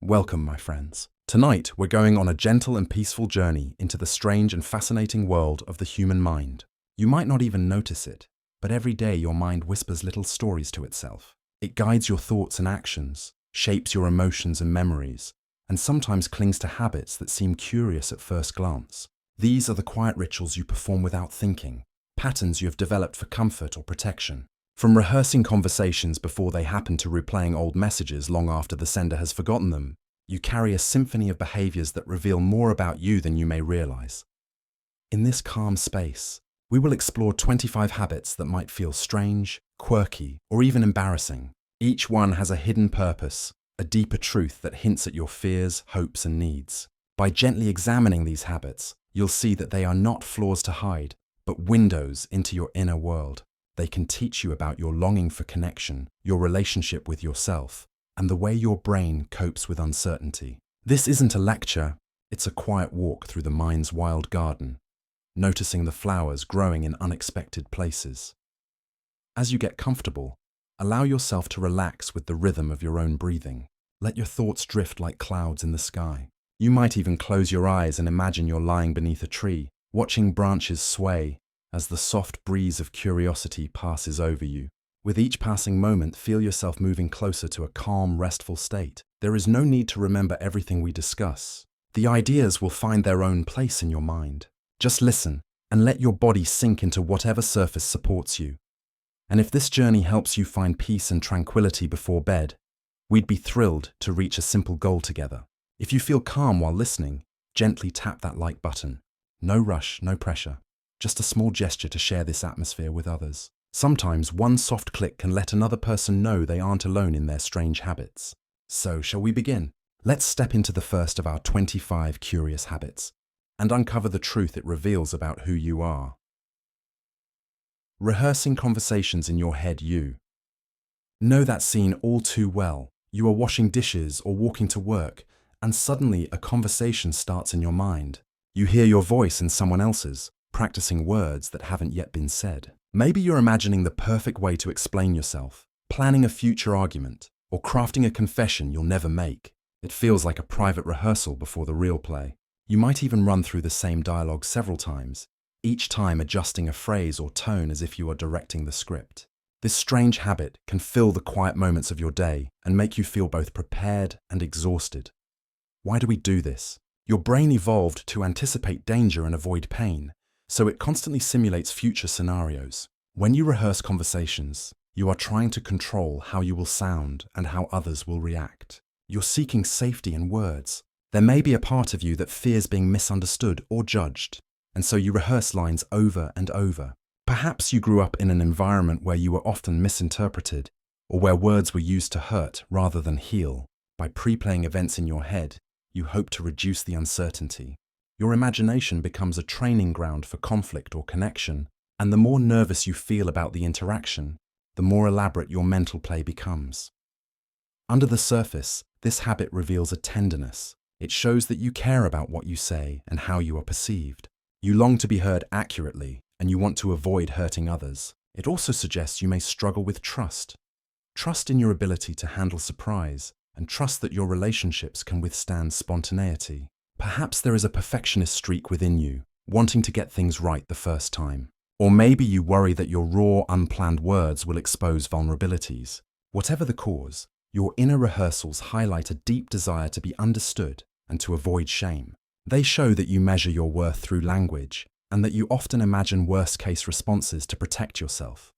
Welcome, my friends. Tonight, we're going on a gentle and peaceful journey into the strange and fascinating world of the human mind. You might not even notice it, but every day your mind whispers little stories to itself. It guides your thoughts and actions, shapes your emotions and memories, and sometimes clings to habits that seem curious at first glance. These are the quiet rituals you perform without thinking, patterns you have developed for comfort or protection. From rehearsing conversations before they happen to replaying old messages long after the sender has forgotten them, you carry a symphony of behaviors that reveal more about you than you may realize. In this calm space, we will explore 25 habits that might feel strange, quirky, or even embarrassing. Each one has a hidden purpose, a deeper truth that hints at your fears, hopes, and needs. By gently examining these habits, you'll see that they are not flaws to hide, but windows into your inner world. They can teach you about your longing for connection, your relationship with yourself, and the way your brain copes with uncertainty. This isn't a lecture, it's a quiet walk through the mind's wild garden, noticing the flowers growing in unexpected places. As you get comfortable, allow yourself to relax with the rhythm of your own breathing. Let your thoughts drift like clouds in the sky. You might even close your eyes and imagine you're lying beneath a tree, watching branches sway as the soft breeze of curiosity passes over you. With each passing moment, feel yourself moving closer to a calm, restful state. There is no need to remember everything we discuss. The ideas will find their own place in your mind. Just listen and let your body sink into whatever surface supports you. And if this journey helps you find peace and tranquility before bed, we'd be thrilled to reach a simple goal together. If you feel calm while listening, gently tap that like button. No rush, no pressure. Just a small gesture to share this atmosphere with others. Sometimes one soft click can let another person know they aren't alone in their strange habits. So, shall we begin? Let's step into the first of our 25 curious habits and uncover the truth it reveals about who you are. Rehearsing conversations in your head. You know that scene all too well. You are washing dishes or walking to work, and suddenly a conversation starts in your mind. You hear your voice in someone else's, practicing words that haven't yet been said. Maybe you're imagining the perfect way to explain yourself, planning a future argument, or crafting a confession you'll never make. It feels like a private rehearsal before the real play. You might even run through the same dialogue several times, each time adjusting a phrase or tone as if you are directing the script. This strange habit can fill the quiet moments of your day and make you feel both prepared and exhausted. Why do we do this? Your brain evolved to anticipate danger and avoid pain, so it constantly simulates future scenarios. When you rehearse conversations, you are trying to control how you will sound and how others will react. You're seeking safety in words. There may be a part of you that fears being misunderstood or judged, and so you rehearse lines over and over. Perhaps you grew up in an environment where you were often misinterpreted, or where words were used to hurt rather than heal. By pre-playing events in your head, you hope to reduce the uncertainty. Your imagination becomes a training ground for conflict or connection, and the more nervous you feel about the interaction, the more elaborate your mental play becomes. Under the surface, this habit reveals a tenderness. It shows that you care about what you say and how you are perceived. You long to be heard accurately, and you want to avoid hurting others. It also suggests you may struggle with trust. Trust in your ability to handle surprise, and trust that your relationships can withstand spontaneity. Perhaps there is a perfectionist streak within you, wanting to get things right the first time. Or maybe you worry that your raw, unplanned words will expose vulnerabilities. Whatever the cause, your inner rehearsals highlight a deep desire to be understood and to avoid shame. They show that you measure your worth through language, and that you often imagine worst-case responses to protect yourself.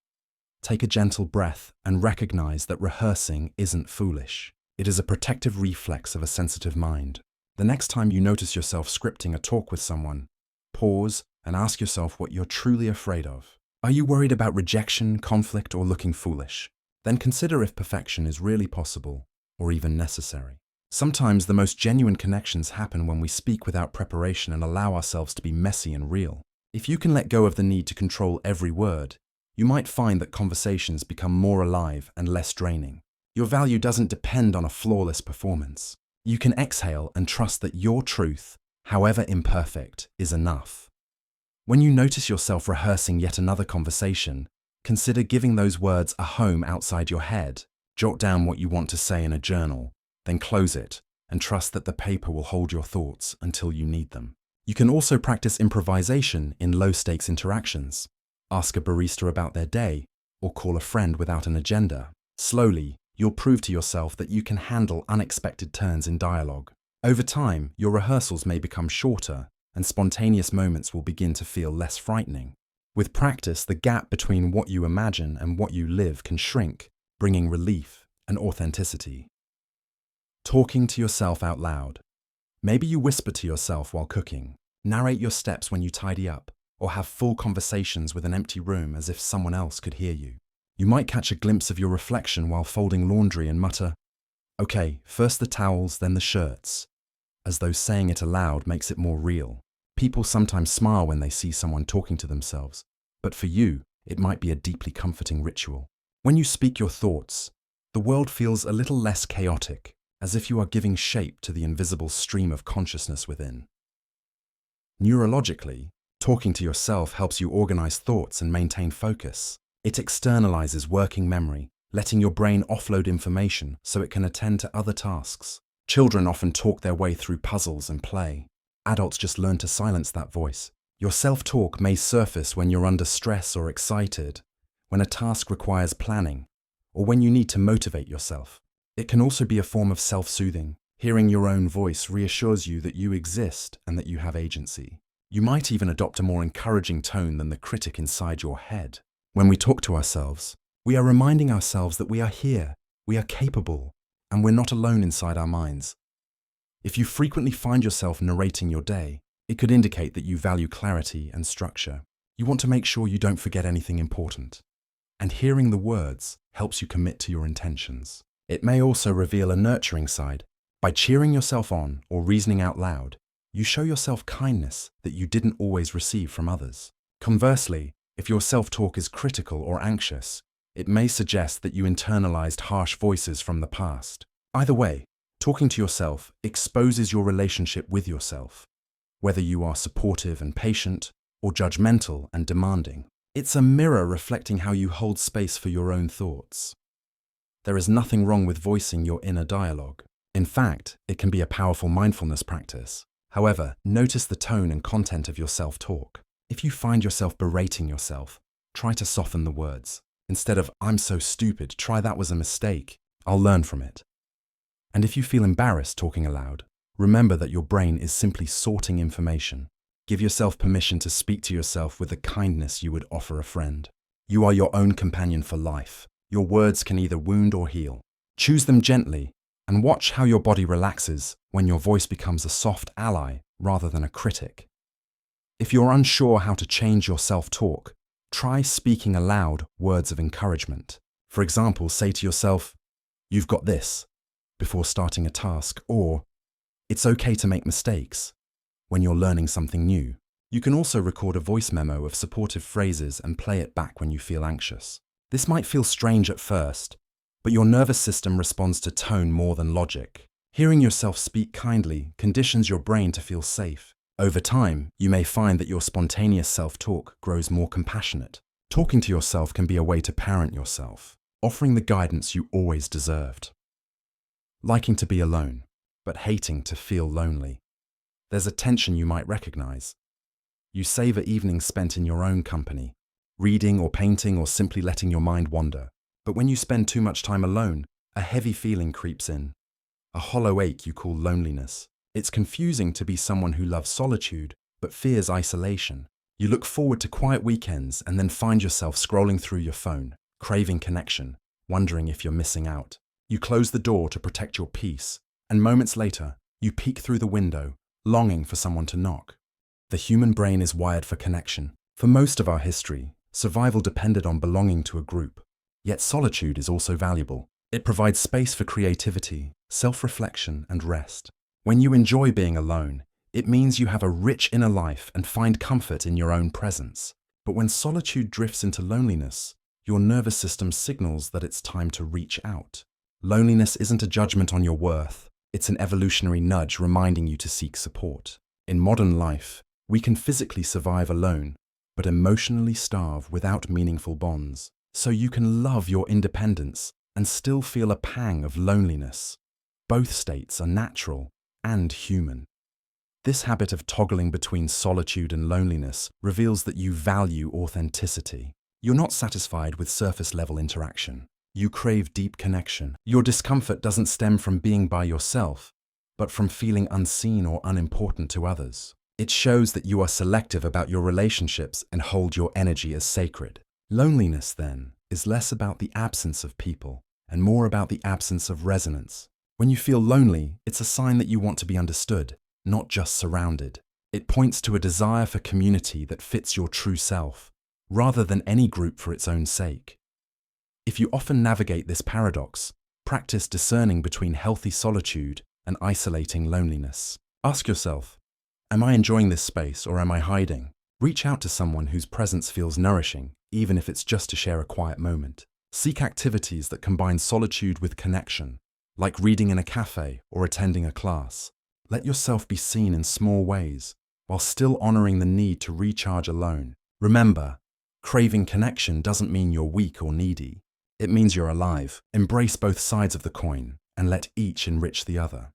Take a gentle breath and recognize that rehearsing isn't foolish. It is a protective reflex of a sensitive mind. The next time you notice yourself scripting a talk with someone, pause and ask yourself what you're truly afraid of. Are you worried about rejection, conflict, or looking foolish? Then consider if perfection is really possible or even necessary. Sometimes the most genuine connections happen when we speak without preparation and allow ourselves to be messy and real. If you can let go of the need to control every word, you might find that conversations become more alive and less draining. Your value doesn't depend on a flawless performance. You can exhale and trust that your truth, however imperfect, is enough. When you notice yourself rehearsing yet another conversation, consider giving those words a home outside your head. Jot down what you want to say in a journal, then close it and trust that the paper will hold your thoughts until you need them. You can also practice improvisation in low-stakes interactions. Ask a barista about their day, or call a friend without an agenda. Slowly, you'll prove to yourself that you can handle unexpected turns in dialogue. Over time, your rehearsals may become shorter, and spontaneous moments will begin to feel less frightening. With practice, the gap between what you imagine and what you live can shrink, bringing relief and authenticity. Talking to yourself out loud. Maybe you whisper to yourself while cooking, narrate your steps when you tidy up, or have full conversations with an empty room as if someone else could hear you. You might catch a glimpse of your reflection while folding laundry and mutter, "Okay, first the towels, then the shirts," as though saying it aloud makes it more real. People sometimes smile when they see someone talking to themselves, but for you, it might be a deeply comforting ritual. When you speak your thoughts, the world feels a little less chaotic, as if you are giving shape to the invisible stream of consciousness within. Neurologically, talking to yourself helps you organize thoughts and maintain focus. It externalizes working memory, letting your brain offload information so it can attend to other tasks. Children often talk their way through puzzles and play. Adults just learn to silence that voice. Your self-talk may surface when you're under stress or excited, when a task requires planning, or when you need to motivate yourself. It can also be a form of self-soothing. Hearing your own voice reassures you that you exist and that you have agency. You might even adopt a more encouraging tone than the critic inside your head. When we talk to ourselves, we are reminding ourselves that we are here, we are capable, and we're not alone inside our minds. If you frequently find yourself narrating your day, it could indicate that you value clarity and structure. You want to make sure you don't forget anything important. And hearing the words helps you commit to your intentions. It may also reveal a nurturing side. By cheering yourself on or reasoning out loud, you show yourself kindness that you didn't always receive from others. Conversely, if your self-talk is critical or anxious, it may suggest that you internalized harsh voices from the past. Either way, talking to yourself exposes your relationship with yourself, whether you are supportive and patient or judgmental and demanding. It's a mirror reflecting how you hold space for your own thoughts. There is nothing wrong with voicing your inner dialogue. In fact, it can be a powerful mindfulness practice. However, notice the tone and content of your self-talk. If you find yourself berating yourself, try to soften the words. Instead of, "I'm so stupid, try that was a mistake. I'll learn from it." And if you feel embarrassed talking aloud, remember that your brain is simply sorting information. Give yourself permission to speak to yourself with the kindness you would offer a friend. You are your own companion for life. Your words can either wound or heal. Choose them gently, and watch how your body relaxes when your voice becomes a soft ally rather than a critic. If you're unsure how to change your self-talk, try speaking aloud words of encouragement. For example, say to yourself, "You've got this," before starting a task, or "It's okay to make mistakes," when you're learning something new. You can also record a voice memo of supportive phrases and play it back when you feel anxious. This might feel strange at first, but your nervous system responds to tone more than logic. Hearing yourself speak kindly conditions your brain to feel safe. Over time, you may find that your spontaneous self-talk grows more compassionate. Talking to yourself can be a way to parent yourself, offering the guidance you always deserved. Liking to be alone, but hating to feel lonely. There's a tension you might recognize. You savor evenings spent in your own company, reading or painting or simply letting your mind wander. But when you spend too much time alone, a heavy feeling creeps in, a hollow ache you call loneliness. It's confusing to be someone who loves solitude but fears isolation. You look forward to quiet weekends and then find yourself scrolling through your phone, craving connection, wondering if you're missing out. You close the door to protect your peace, and moments later, you peek through the window, longing for someone to knock. The human brain is wired for connection. For most of our history, survival depended on belonging to a group. Yet solitude is also valuable. It provides space for creativity, self-reflection, and rest. When you enjoy being alone, it means you have a rich inner life and find comfort in your own presence. But when solitude drifts into loneliness, your nervous system signals that it's time to reach out. Loneliness isn't a judgment on your worth. It's an evolutionary nudge reminding you to seek support. In modern life, we can physically survive alone, but emotionally starve without meaningful bonds. So you can love your independence and still feel a pang of loneliness. both states are natural and human. This habit of toggling between solitude and loneliness reveals that you value authenticity. You're not satisfied with surface-level interaction. You crave deep connection. Your discomfort doesn't stem from being by yourself, but from feeling unseen or unimportant to others. It shows that you are selective about your relationships and hold your energy as sacred. Loneliness, then, is less about the absence of people and more about the absence of resonance. When you feel lonely, it's a sign that you want to be understood, not just surrounded. It points to a desire for community that fits your true self, rather than any group for its own sake. If you often navigate this paradox, practice discerning between healthy solitude and isolating loneliness. Ask yourself, am I enjoying this space or am I hiding? Reach out to someone whose presence feels nourishing, even if it's just to share a quiet moment. Seek activities that combine solitude with connection, like reading in a cafe or attending a class. Let yourself be seen in small ways, while still honoring the need to recharge alone. Remember, craving connection doesn't mean you're weak or needy. It means you're alive. Embrace both sides of the coin and let each enrich the other.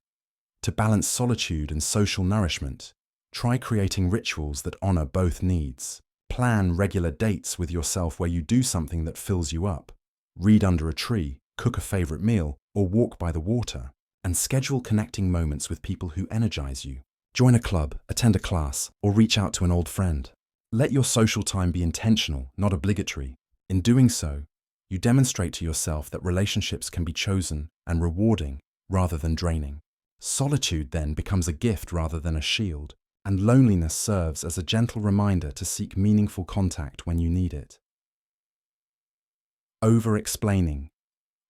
To balance solitude and social nourishment, try creating rituals that honor both needs. Plan regular dates with yourself where you do something that fills you up. Read under a tree, cook a favorite meal, or walk by the water. And schedule connecting moments with people who energize you. Join a club, attend a class, or reach out to an old friend. Let your social time be intentional, not obligatory. In doing so, you demonstrate to yourself that relationships can be chosen and rewarding rather than draining. Solitude then becomes a gift rather than a shield, and loneliness serves as a gentle reminder to seek meaningful contact when you need it. Over-explaining.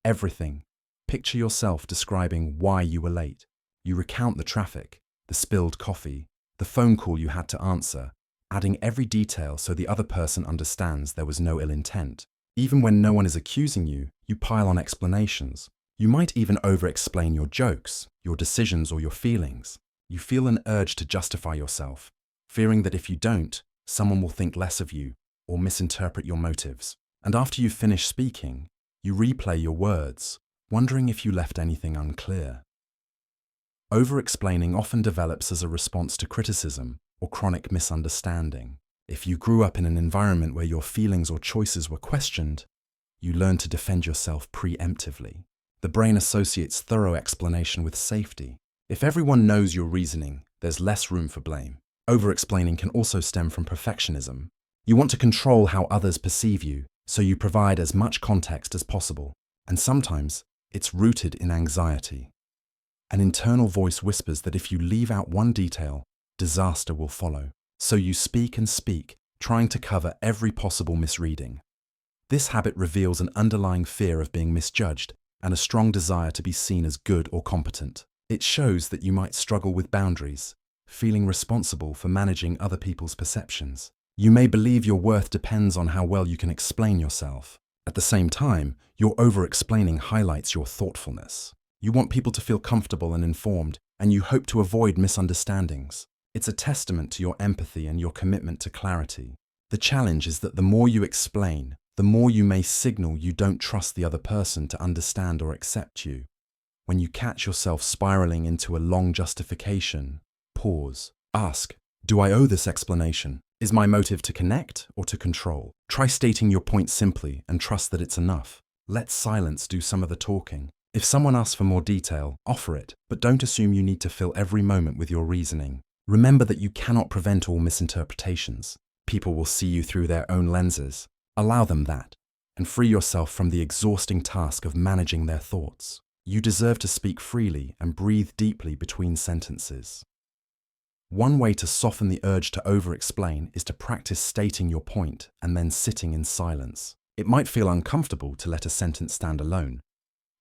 Everything. Picture yourself describing why you were late. You recount the traffic, the spilled coffee, the phone call you had to answer, adding every detail so the other person understands there was no ill intent. Even when no one is accusing you, you pile on explanations. You might even over-explain your jokes, your decisions, or your feelings. You feel an urge to justify yourself, fearing that if you don't, someone will think less of you or misinterpret your motives. And after you finish speaking, you replay your words, wondering if you left anything unclear. Over-explaining often develops as a response to criticism or chronic misunderstanding. If you grew up in an environment where your feelings or choices were questioned, you learn to defend yourself preemptively. The brain associates thorough explanation with safety. If everyone knows your reasoning, there's less room for blame. Over-explaining can also stem from perfectionism. You want to control how others perceive you, so you provide as much context as possible. And sometimes, it's rooted in anxiety. An internal voice whispers that if you leave out one detail, disaster will follow. So you speak and speak, trying to cover every possible misreading. This habit reveals an underlying fear of being misjudged and a strong desire to be seen as good or competent. It shows that you might struggle with boundaries, feeling responsible for managing other people's perceptions. You may believe your worth depends on how well you can explain yourself. At the same time, your over-explaining highlights your thoughtfulness. You want people to feel comfortable and informed, and you hope to avoid misunderstandings. It's a testament to your empathy and your commitment to clarity. The challenge is that the more you explain, the more you may signal you don't trust the other person to understand or accept you. When you catch yourself spiraling into a long justification, pause. Ask, do I owe this explanation? Is my motive to connect or to control? Try stating your point simply and trust that it's enough. Let silence do some of the talking. If someone asks for more detail, offer it, but don't assume you need to fill every moment with your reasoning. Remember that you cannot prevent all misinterpretations. People will see you through their own lenses. Allow them that, and free yourself from the exhausting task of managing their thoughts. You deserve to speak freely and breathe deeply between sentences. One way to soften the urge to over-explain is to practice stating your point and then sitting in silence. It might feel uncomfortable to let a sentence stand alone,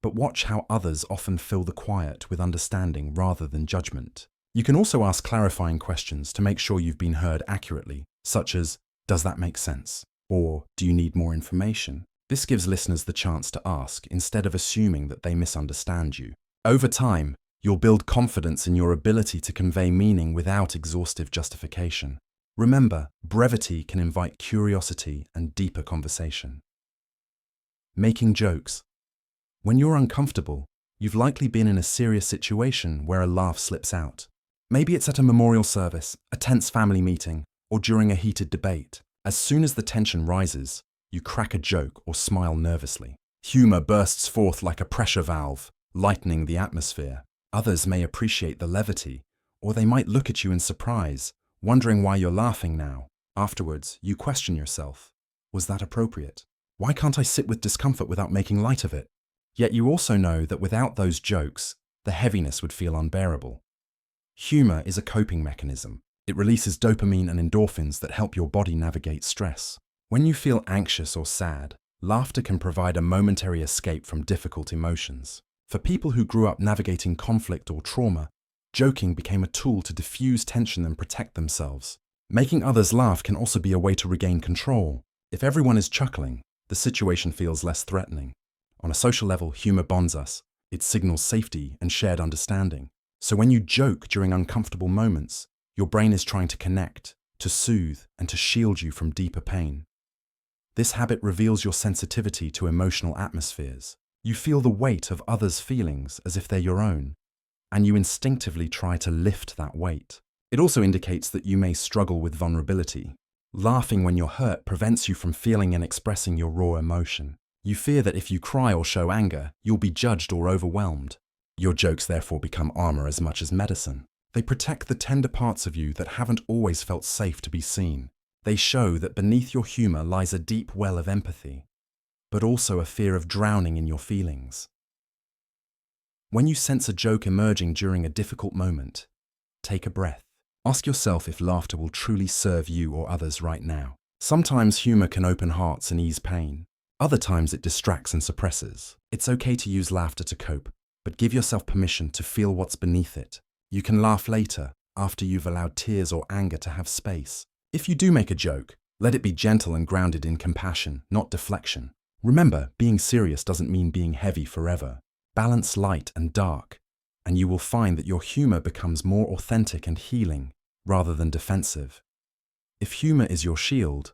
but watch how others often fill the quiet with understanding rather than judgment. You can also ask clarifying questions to make sure you've been heard accurately, such as, does that make sense? Or, do you need more information? This gives listeners the chance to ask instead of assuming that they misunderstand you. Over time, you'll build confidence in your ability to convey meaning without exhaustive justification. Remember, brevity can invite curiosity and deeper conversation. Making jokes. When you're uncomfortable, You've likely been in a serious situation where a laugh slips out. Maybe it's at a memorial service, a tense family meeting, or during a heated debate. As soon as the tension rises, you crack a joke or smile nervously. Humor bursts forth like a pressure valve, lightening the atmosphere. Others may appreciate the levity, or they might look at you in surprise, wondering why you're laughing now. Afterwards, you question yourself. Was that appropriate? Why can't I sit with discomfort without making light of it? Yet you also know that without those jokes, the heaviness would feel unbearable. Humor is a coping mechanism. It releases dopamine and endorphins that help your body navigate stress. When you feel anxious or sad, laughter can provide a momentary escape from difficult emotions. For people who grew up navigating conflict or trauma, joking became a tool to diffuse tension and protect themselves. Making others laugh can also be a way to regain control. If everyone is chuckling, the situation feels less threatening. On a social level, humor bonds us. It signals safety and shared understanding. So when you joke during uncomfortable moments, your brain is trying to connect, to soothe, and to shield you from deeper pain. This habit reveals your sensitivity to emotional atmospheres. You feel the weight of others' feelings as if they're your own, and you instinctively try to lift that weight. It also indicates that you may struggle with vulnerability. Laughing when you're hurt prevents you from feeling and expressing your raw emotion. You fear that if you cry or show anger, you'll be judged or overwhelmed. Your jokes therefore become armor as much as medicine. They protect the tender parts of you that haven't always felt safe to be seen. They show that beneath your humor lies a deep well of empathy, but also a fear of drowning in your feelings. When you sense a joke emerging during a difficult moment, take a breath. Ask yourself if laughter will truly serve you or others right now. Sometimes humor can open hearts and ease pain. Other times it distracts and suppresses. It's okay to use laughter to cope, but give yourself permission to feel what's beneath it. You can laugh later, after you've allowed tears or anger to have space. If you do make a joke, let it be gentle and grounded in compassion, not deflection. Remember, being serious doesn't mean being heavy forever. Balance light and dark, and you will find that your humor becomes more authentic and healing, rather than defensive. If humor is your shield,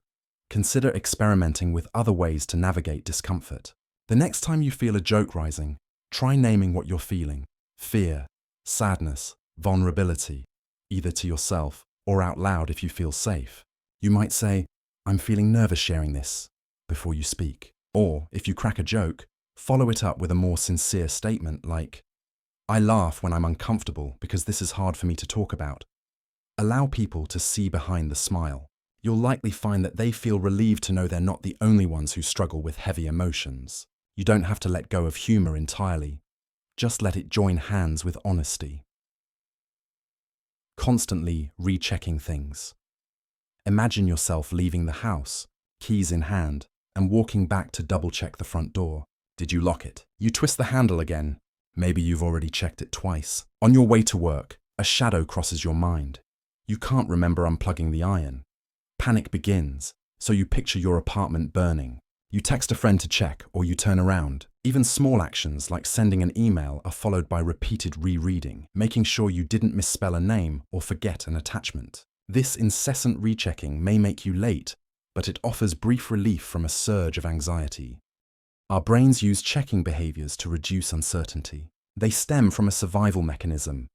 consider experimenting with other ways to navigate discomfort. The next time you feel a joke rising, try naming what you're feeling: fear, sadness, vulnerability, either to yourself or out loud if you feel safe. You might say, "I'm feeling nervous sharing this," before you speak. Or, if you crack a joke, follow it up with a more sincere statement like, "I laugh when I'm uncomfortable because this is hard for me to talk about." Allow people to see behind the smile. You'll likely find that they feel relieved to know they're not the only ones who struggle with heavy emotions. You don't have to let go of humor entirely. Just let it join hands with honesty. Constantly rechecking things. Imagine yourself leaving the house, keys in hand, and walking back to double-check the front door. Did you lock it? You twist the handle again. Maybe you've already checked it twice. On your way to work, a shadow crosses your mind. You can't remember unplugging the iron. Panic begins, so you picture your apartment burning. You text a friend to check, or you turn around. Even small actions like sending an email are followed by repeated rereading, making sure you didn't misspell a name or forget an attachment. This incessant rechecking may make you late, but it offers brief relief from a surge of anxiety. Our brains use checking behaviors to reduce uncertainty. They stem from a survival mechanism.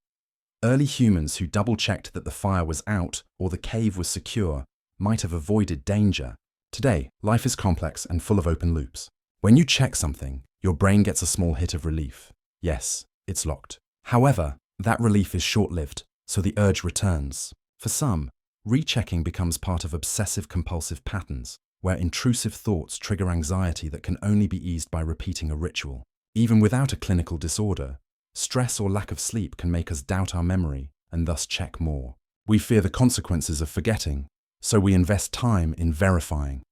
Early humans who double-checked that the fire was out or the cave was secure might have avoided danger. Today, life is complex and full of open loops. When you check something, your brain gets a small hit of relief. Yes, it's locked. However, that relief is short-lived, so the urge returns. For some, rechecking becomes part of obsessive-compulsive patterns, where intrusive thoughts trigger anxiety that can only be eased by repeating a ritual. Even without a clinical disorder, stress or lack of sleep can make us doubt our memory and thus check more. We fear the consequences of forgetting, so we invest time in verifying.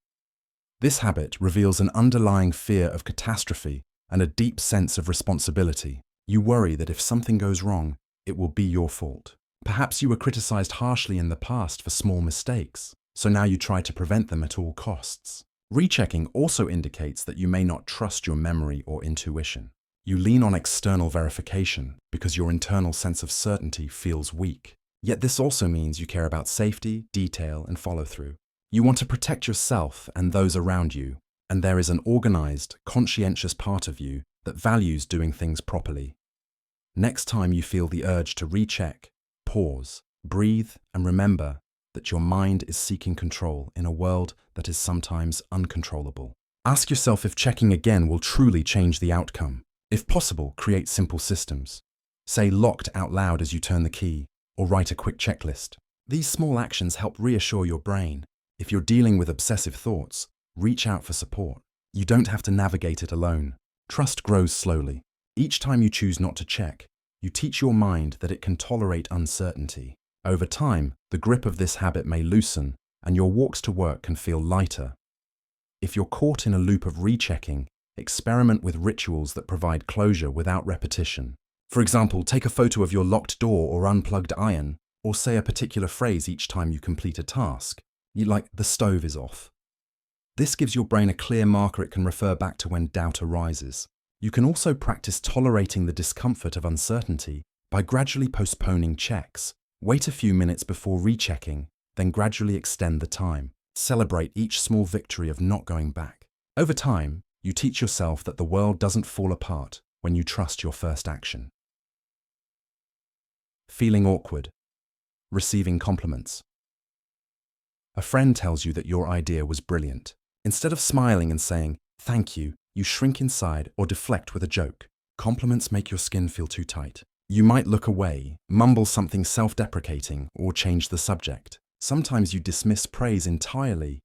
This habit reveals an underlying fear of catastrophe and a deep sense of responsibility. You worry that if something goes wrong, it will be your fault. Perhaps you were criticized harshly in the past for small mistakes, so now you try to prevent them at all costs. Rechecking also indicates that you may not trust your memory or intuition. You lean on external verification because your internal sense of certainty feels weak. Yet this also means you care about safety, detail, and follow-through. You want to protect yourself and those around you, and there is an organized, conscientious part of you that values doing things properly. Next time you feel the urge to recheck, pause, breathe, and remember that your mind is seeking control in a world that is sometimes uncontrollable. Ask yourself if checking again will truly change the outcome. If possible, create simple systems. Say locked out loud as you turn the key, or write a quick checklist. These small actions help reassure your brain. If you're dealing with obsessive thoughts, reach out for support. You don't have to navigate it alone. Trust grows slowly. Each time you choose not to check, you teach your mind that it can tolerate uncertainty. Over time, the grip of this habit may loosen, and your walks to work can feel lighter. If you're caught in a loop of rechecking, experiment with rituals that provide closure without repetition. For example, take a photo of your locked door or unplugged iron, or say a particular phrase each time you complete a task. Like, the stove is off. This gives your brain a clear marker it can refer back to when doubt arises. You can also practice tolerating the discomfort of uncertainty by gradually postponing checks. Wait a few minutes before rechecking, then gradually extend the time. Celebrate each small victory of not going back. Over time, you teach yourself that the world doesn't fall apart when you trust your first action. Feeling awkward. Receiving compliments. A friend tells you that your idea was brilliant. Instead of smiling and saying, "Thank you," you shrink inside or deflect with a joke. Compliments make your skin feel too tight. You might look away, mumble something self-deprecating, or change the subject. Sometimes you dismiss praise entirely.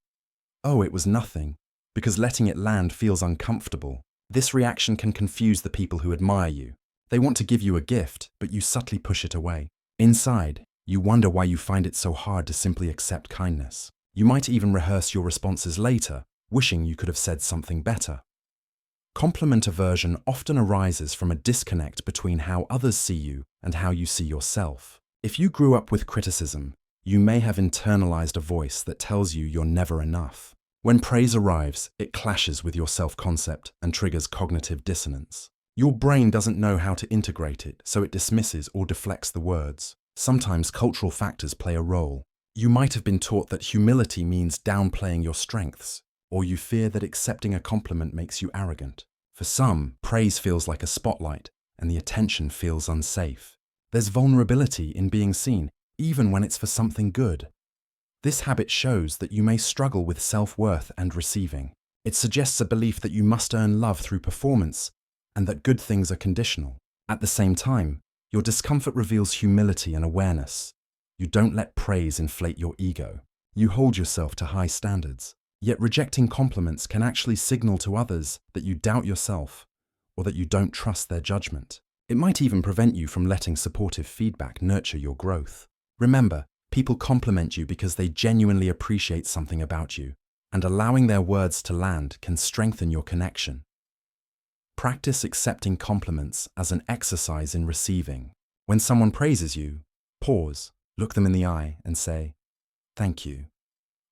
"Oh, it was nothing," because letting it land feels uncomfortable. This reaction can confuse the people who admire you. They want to give you a gift, but you subtly push it away. Inside, you wonder why you find it so hard to simply accept kindness. You might even rehearse your responses later, wishing you could have said something better. Compliment aversion often arises from a disconnect between how others see you and how you see yourself. If you grew up with criticism, you may have internalized a voice that tells you you're never enough. When praise arrives, it clashes with your self-concept and triggers cognitive dissonance. Your brain doesn't know how to integrate it, so it dismisses or deflects the words. Sometimes cultural factors play a role. You might have been taught that humility means downplaying your strengths, or you fear that accepting a compliment makes you arrogant. For some, praise feels like a spotlight, and the attention feels unsafe. There's vulnerability in being seen, even when it's for something good. This habit shows that you may struggle with self-worth and receiving. It suggests a belief that you must earn love through performance, and that good things are conditional. At the same time, your discomfort reveals humility and awareness. You don't let praise inflate your ego. You hold yourself to high standards. Yet rejecting compliments can actually signal to others that you doubt yourself or that you don't trust their judgment. It might even prevent you from letting supportive feedback nurture your growth. Remember, people compliment you because they genuinely appreciate something about you, and allowing their words to land can strengthen your connection. Practice accepting compliments as an exercise in receiving. When someone praises you, pause, look them in the eye, and say, "Thank you."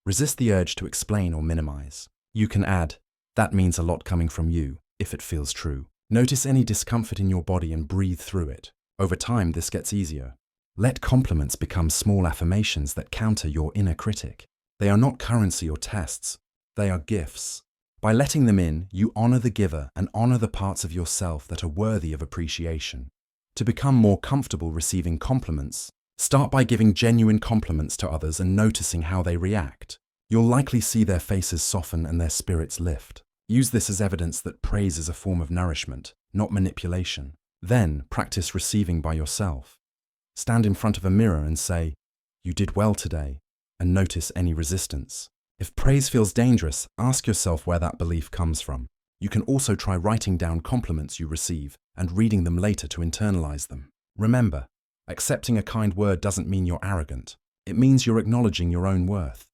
Resist the urge to explain or minimize. You can add, "That means a lot coming from you," if it feels true. Notice any discomfort in your body and breathe through it. Over time, this gets easier. Let compliments become small affirmations that counter your inner critic. They are not currency or tests. They are gifts. By letting them in, you honor the giver and honor the parts of yourself that are worthy of appreciation. To become more comfortable receiving compliments, start by giving genuine compliments to others and noticing how they react. You'll likely see their faces soften and their spirits lift. Use this as evidence that praise is a form of nourishment, not manipulation. Then, practice receiving by yourself. Stand in front of a mirror and say, "You did well today," and notice any resistance. If praise feels dangerous, ask yourself where that belief comes from. You can also try writing down compliments you receive and reading them later to internalize them. Remember, accepting a kind word doesn't mean you're arrogant. It means you're acknowledging your own worth.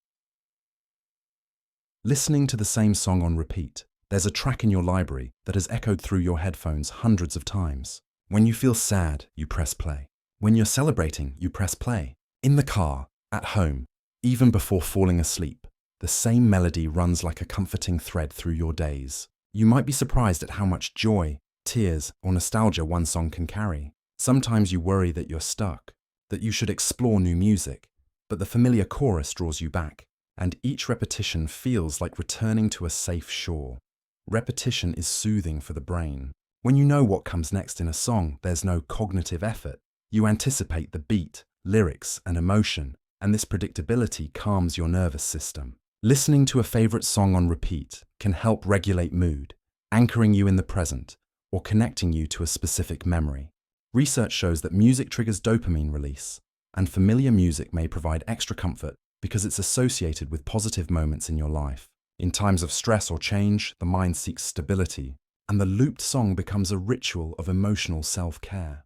Listening to the same song on repeat. There's a track in your library that has echoed through your headphones hundreds of times. When you feel sad, you press play. When you're celebrating, you press play. In the car, at home, even before falling asleep, the same melody runs like a comforting thread through your days. You might be surprised at how much joy, tears, or nostalgia one song can carry. Sometimes you worry that you're stuck, that you should explore new music, but the familiar chorus draws you back, and each repetition feels like returning to a safe shore. Repetition is soothing for the brain. When you know what comes next in a song, there's no cognitive effort. You anticipate the beat, lyrics, and emotion, and this predictability calms your nervous system. Listening to a favorite song on repeat can help regulate mood, anchoring you in the present, or connecting you to a specific memory. Research shows that music triggers dopamine release, and familiar music may provide extra comfort because it's associated with positive moments in your life. In times of stress or change, the mind seeks stability, and the looped song becomes a ritual of emotional self-care.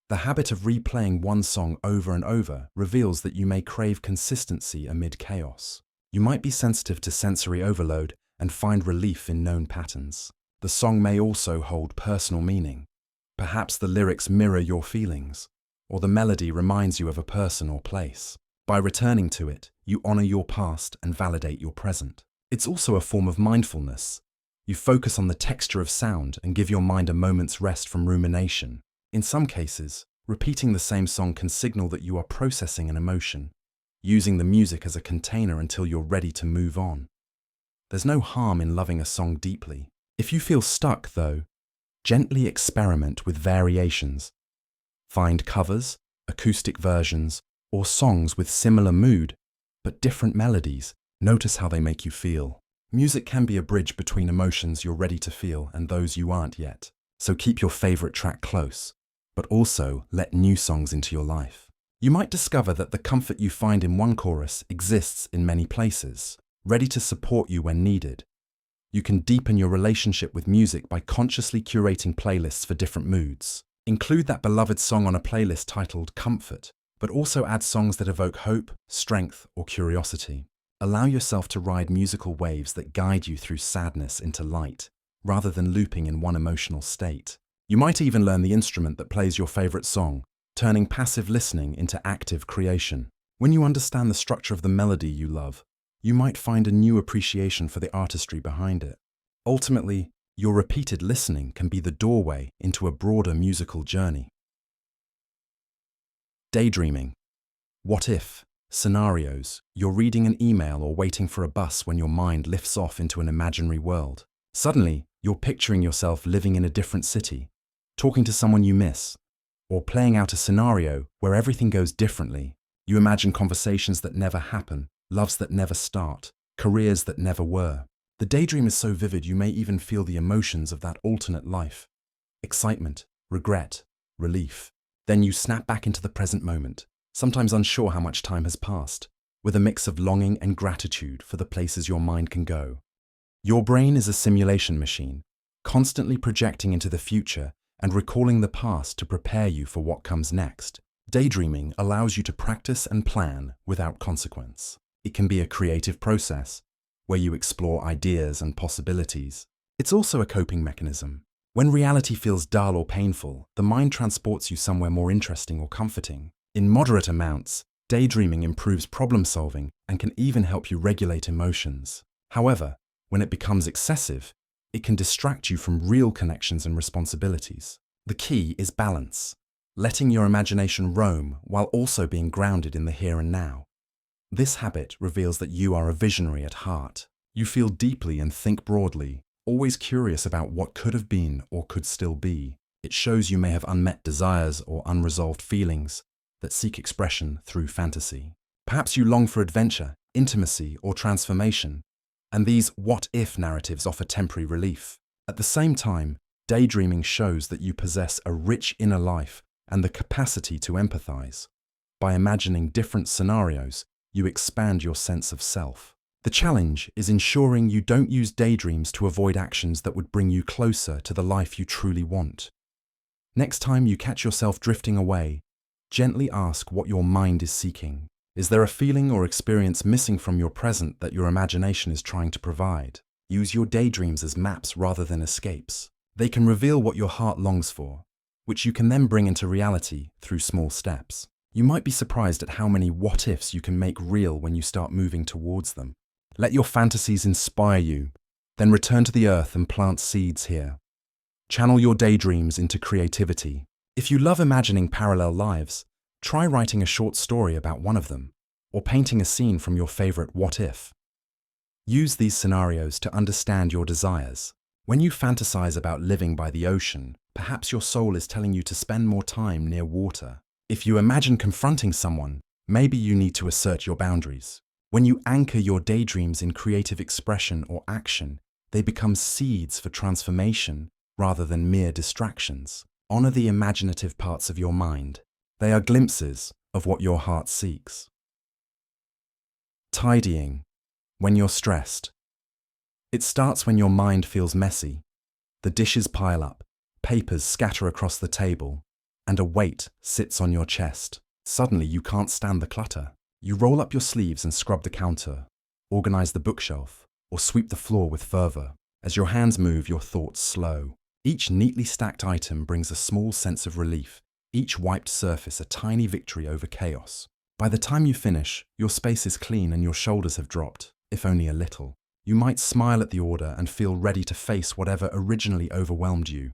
The habit of replaying one song over and over reveals that you may crave consistency amid chaos. You might be sensitive to sensory overload and find relief in known patterns. The song may also hold personal meaning. Perhaps the lyrics mirror your feelings, or the melody reminds you of a person or place. By returning to it, you honor your past and validate your present. It's also a form of mindfulness. You focus on the texture of sound and give your mind a moment's rest from rumination. In some cases, repeating the same song can signal that you are processing an emotion, using the music as a container until you're ready to move on. There's no harm in loving a song deeply. If you feel stuck, though, gently experiment with variations. Find covers, acoustic versions, or songs with similar mood, but different melodies. Notice how they make you feel. Music can be a bridge between emotions you're ready to feel and those you aren't yet. So keep your favorite track close, but also let new songs into your life. You might discover that the comfort you find in one chorus exists in many places, ready to support you when needed. You can deepen your relationship with music by consciously curating playlists for different moods. Include that beloved song on a playlist titled Comfort, but also add songs that evoke hope, strength, or curiosity. Allow yourself to ride musical waves that guide you through sadness into light, rather than looping in one emotional state. You might even learn the instrument that plays your favorite song, turning passive listening into active creation. When you understand the structure of the melody you love, you might find a new appreciation for the artistry behind it. Ultimately, your repeated listening can be the doorway into a broader musical journey. Daydreaming. What if? Scenarios. You're reading an email or waiting for a bus when your mind lifts off into an imaginary world. Suddenly, you're picturing yourself living in a different city, talking to someone you miss, or playing out a scenario where everything goes differently. You imagine conversations that never happen, loves that never start, careers that never were. The daydream is so vivid you may even feel the emotions of that alternate life. Excitement, regret, relief. Then you snap back into the present moment, sometimes unsure how much time has passed, with a mix of longing and gratitude for the places your mind can go. Your brain is a simulation machine, constantly projecting into the future and recalling the past to prepare you for what comes next. Daydreaming allows you to practice and plan without consequence. It can be a creative process, where you explore ideas and possibilities. It's also a coping mechanism. When reality feels dull or painful, the mind transports you somewhere more interesting or comforting. In moderate amounts, daydreaming improves problem solving and can even help you regulate emotions. However, when it becomes excessive, it can distract you from real connections and responsibilities. The key is balance, letting your imagination roam while also being grounded in the here and now. This habit reveals that you are a visionary at heart. You feel deeply and think broadly, always curious about what could have been or could still be. It shows you may have unmet desires or unresolved feelings that seek expression through fantasy. Perhaps you long for adventure, intimacy, or transformation, and these what-if narratives offer temporary relief. At the same time, daydreaming shows that you possess a rich inner life and the capacity to empathize. By imagining different scenarios, you expand your sense of self. The challenge is ensuring you don't use daydreams to avoid actions that would bring you closer to the life you truly want. Next time you catch yourself drifting away, gently ask what your mind is seeking. Is there a feeling or experience missing from your present that your imagination is trying to provide? Use your daydreams as maps rather than escapes. They can reveal what your heart longs for, which you can then bring into reality through small steps. You might be surprised at how many what-ifs you can make real when you start moving towards them. Let your fantasies inspire you, then return to the earth and plant seeds here. Channel your daydreams into creativity. If you love imagining parallel lives, try writing a short story about one of them, or painting a scene from your favorite what-if. Use these scenarios to understand your desires, When you fantasize about living by the ocean, perhaps your soul is telling you to spend more time near water. If you imagine confronting someone, maybe you need to assert your boundaries. When you anchor your daydreams in creative expression or action, they become seeds for transformation rather than mere distractions. Honor the imaginative parts of your mind. They are glimpses of what your heart seeks. Tidying. When you're stressed. It starts when your mind feels messy. The dishes pile up, papers scatter across the table, and a weight sits on your chest. Suddenly you can't stand the clutter. You roll up your sleeves and scrub the counter, organize the bookshelf, or sweep the floor with fervor. As your hands move, your thoughts slow. Each neatly stacked item brings a small sense of relief, each wiped surface a tiny victory over chaos. By the time you finish, your space is clean and your shoulders have dropped, if only a little. You might smile at the order and feel ready to face whatever originally overwhelmed you.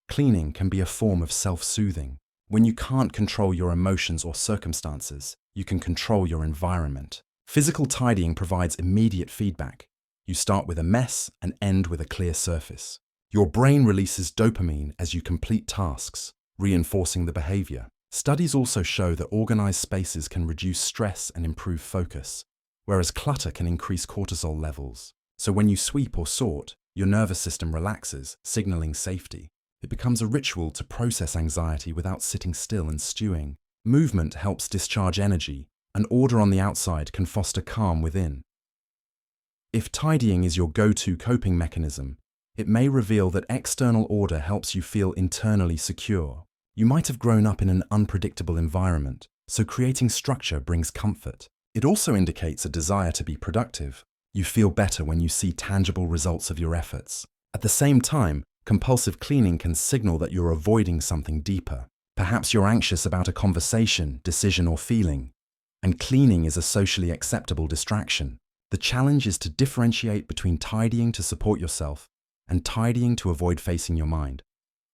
Cleaning can be a form of self-soothing. When you can't control your emotions or circumstances, you can control your environment. Physical tidying provides immediate feedback. You start with a mess and end with a clear surface. Your brain releases dopamine as you complete tasks, reinforcing the behavior. Studies also show that organized spaces can reduce stress and improve focus, whereas clutter can increase cortisol levels. So when you sweep or sort, your nervous system relaxes, signaling safety. It becomes a ritual to process anxiety without sitting still and stewing. Movement helps discharge energy, and order on the outside can foster calm within. If tidying is your go-to coping mechanism, it may reveal that external order helps you feel internally secure. You might have grown up in an unpredictable environment, so creating structure brings comfort. It also indicates a desire to be productive. You feel better when you see tangible results of your efforts. At the same time, compulsive cleaning can signal that you're avoiding something deeper. Perhaps you're anxious about a conversation, decision, or feeling, and cleaning is a socially acceptable distraction. The challenge is to differentiate between tidying to support yourself and tidying to avoid facing your mind.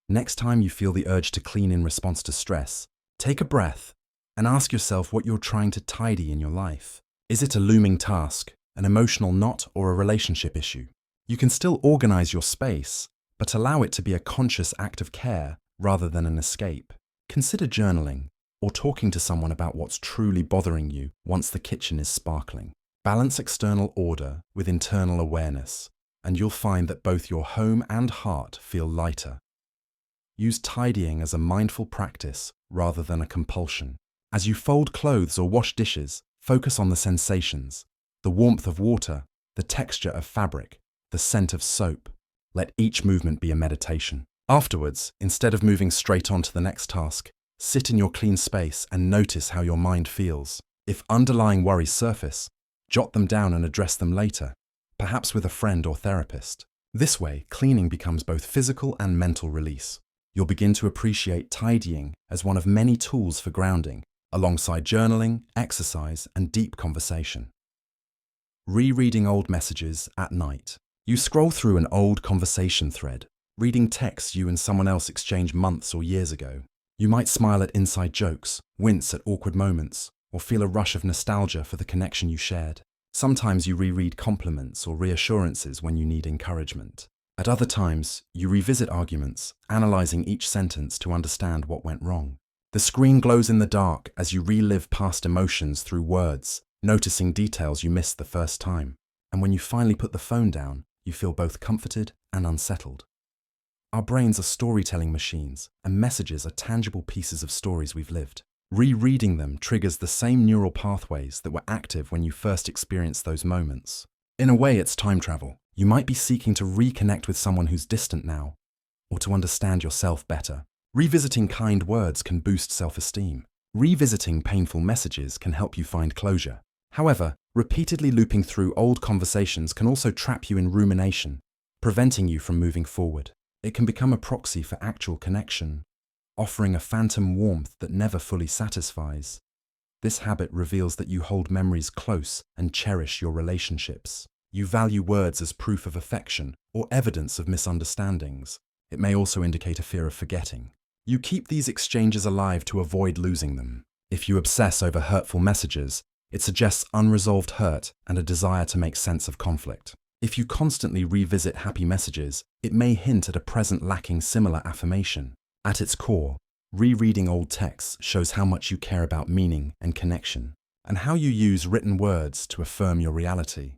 Next time you feel the urge to clean in response to stress, take a breath and ask yourself what you're trying to tidy in your life. Is it a looming task, an emotional knot, or a relationship issue? You can still organize your space, but allow it to be a conscious act of care rather than an escape. Consider journaling or talking to someone about what's truly bothering you once the kitchen is sparkling. Balance external order with internal awareness, and you'll find that both your home and heart feel lighter. Use tidying as a mindful practice rather than a compulsion. As you fold clothes or wash dishes, focus on the sensations, the warmth of water, the texture of fabric, the scent of soap. Let each movement be a meditation. Afterwards, instead of moving straight on to the next task, sit in your clean space and notice how your mind feels. If underlying worries surface, jot them down and address them later, perhaps with a friend or therapist. This way, cleaning becomes both physical and mental release. You'll begin to appreciate tidying as one of many tools for grounding, alongside journaling, exercise, and deep conversation. Rereading old messages at night. You scroll through an old conversation thread, reading texts you and someone else exchanged months or years ago. You might smile at inside jokes, wince at awkward moments, or feel a rush of nostalgia for the connection you shared. Sometimes you reread compliments or reassurances when you need encouragement. At other times, you revisit arguments, analyzing each sentence to understand what went wrong. The screen glows in the dark as you relive past emotions through words, noticing details you missed the first time. And when you finally put the phone down, you feel both comforted and unsettled. Our brains are storytelling machines, and messages are tangible pieces of stories we've lived. Rereading them triggers the same neural pathways that were active when you first experienced those moments. In a way, it's time travel. You might be seeking to reconnect with someone who's distant now, or to understand yourself better. Revisiting kind words can boost self-esteem. Revisiting painful messages can help you find closure. However, repeatedly looping through old conversations can also trap you in rumination, preventing you from moving forward. It can become a proxy for actual connection, offering a phantom warmth that never fully satisfies. This habit reveals that you hold memories close and cherish your relationships. You value words as proof of affection or evidence of misunderstandings. It may also indicate a fear of forgetting. You keep these exchanges alive to avoid losing them. If you obsess over hurtful messages, it suggests unresolved hurt and a desire to make sense of conflict. If you constantly revisit happy messages, it may hint at a present lacking similar affirmation. At its core, rereading old texts shows how much you care about meaning and connection, and how you use written words to affirm your reality.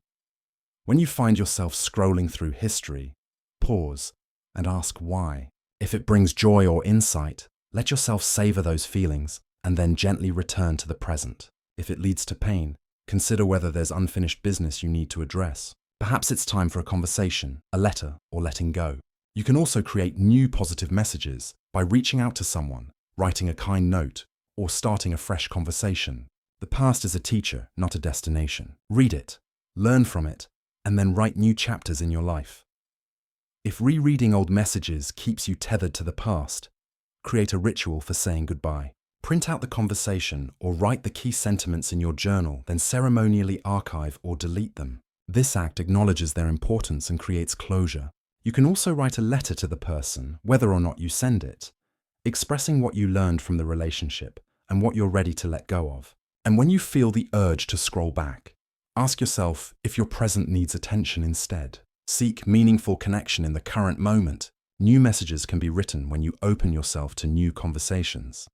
When you find yourself scrolling through history, pause and ask why. If it brings joy or insight, let yourself savor those feelings and then gently return to the present. If it leads to pain, consider whether there's unfinished business you need to address. Perhaps it's time for a conversation, a letter, or letting go. You can also create new positive messages by reaching out to someone, writing a kind note, or starting a fresh conversation. The past is a teacher, not a destination. Read it, learn from it, and then write new chapters in your life. If rereading old messages keeps you tethered to the past, create a ritual for saying goodbye. Print out the conversation or write the key sentiments in your journal, then ceremonially archive or delete them. This act acknowledges their importance and creates closure. You can also write a letter to the person, whether or not you send it, expressing what you learned from the relationship and what you're ready to let go of. And when you feel the urge to scroll back, ask yourself if your present needs attention instead. Seek meaningful connection in the current moment. New messages can be written when you open yourself to new conversations.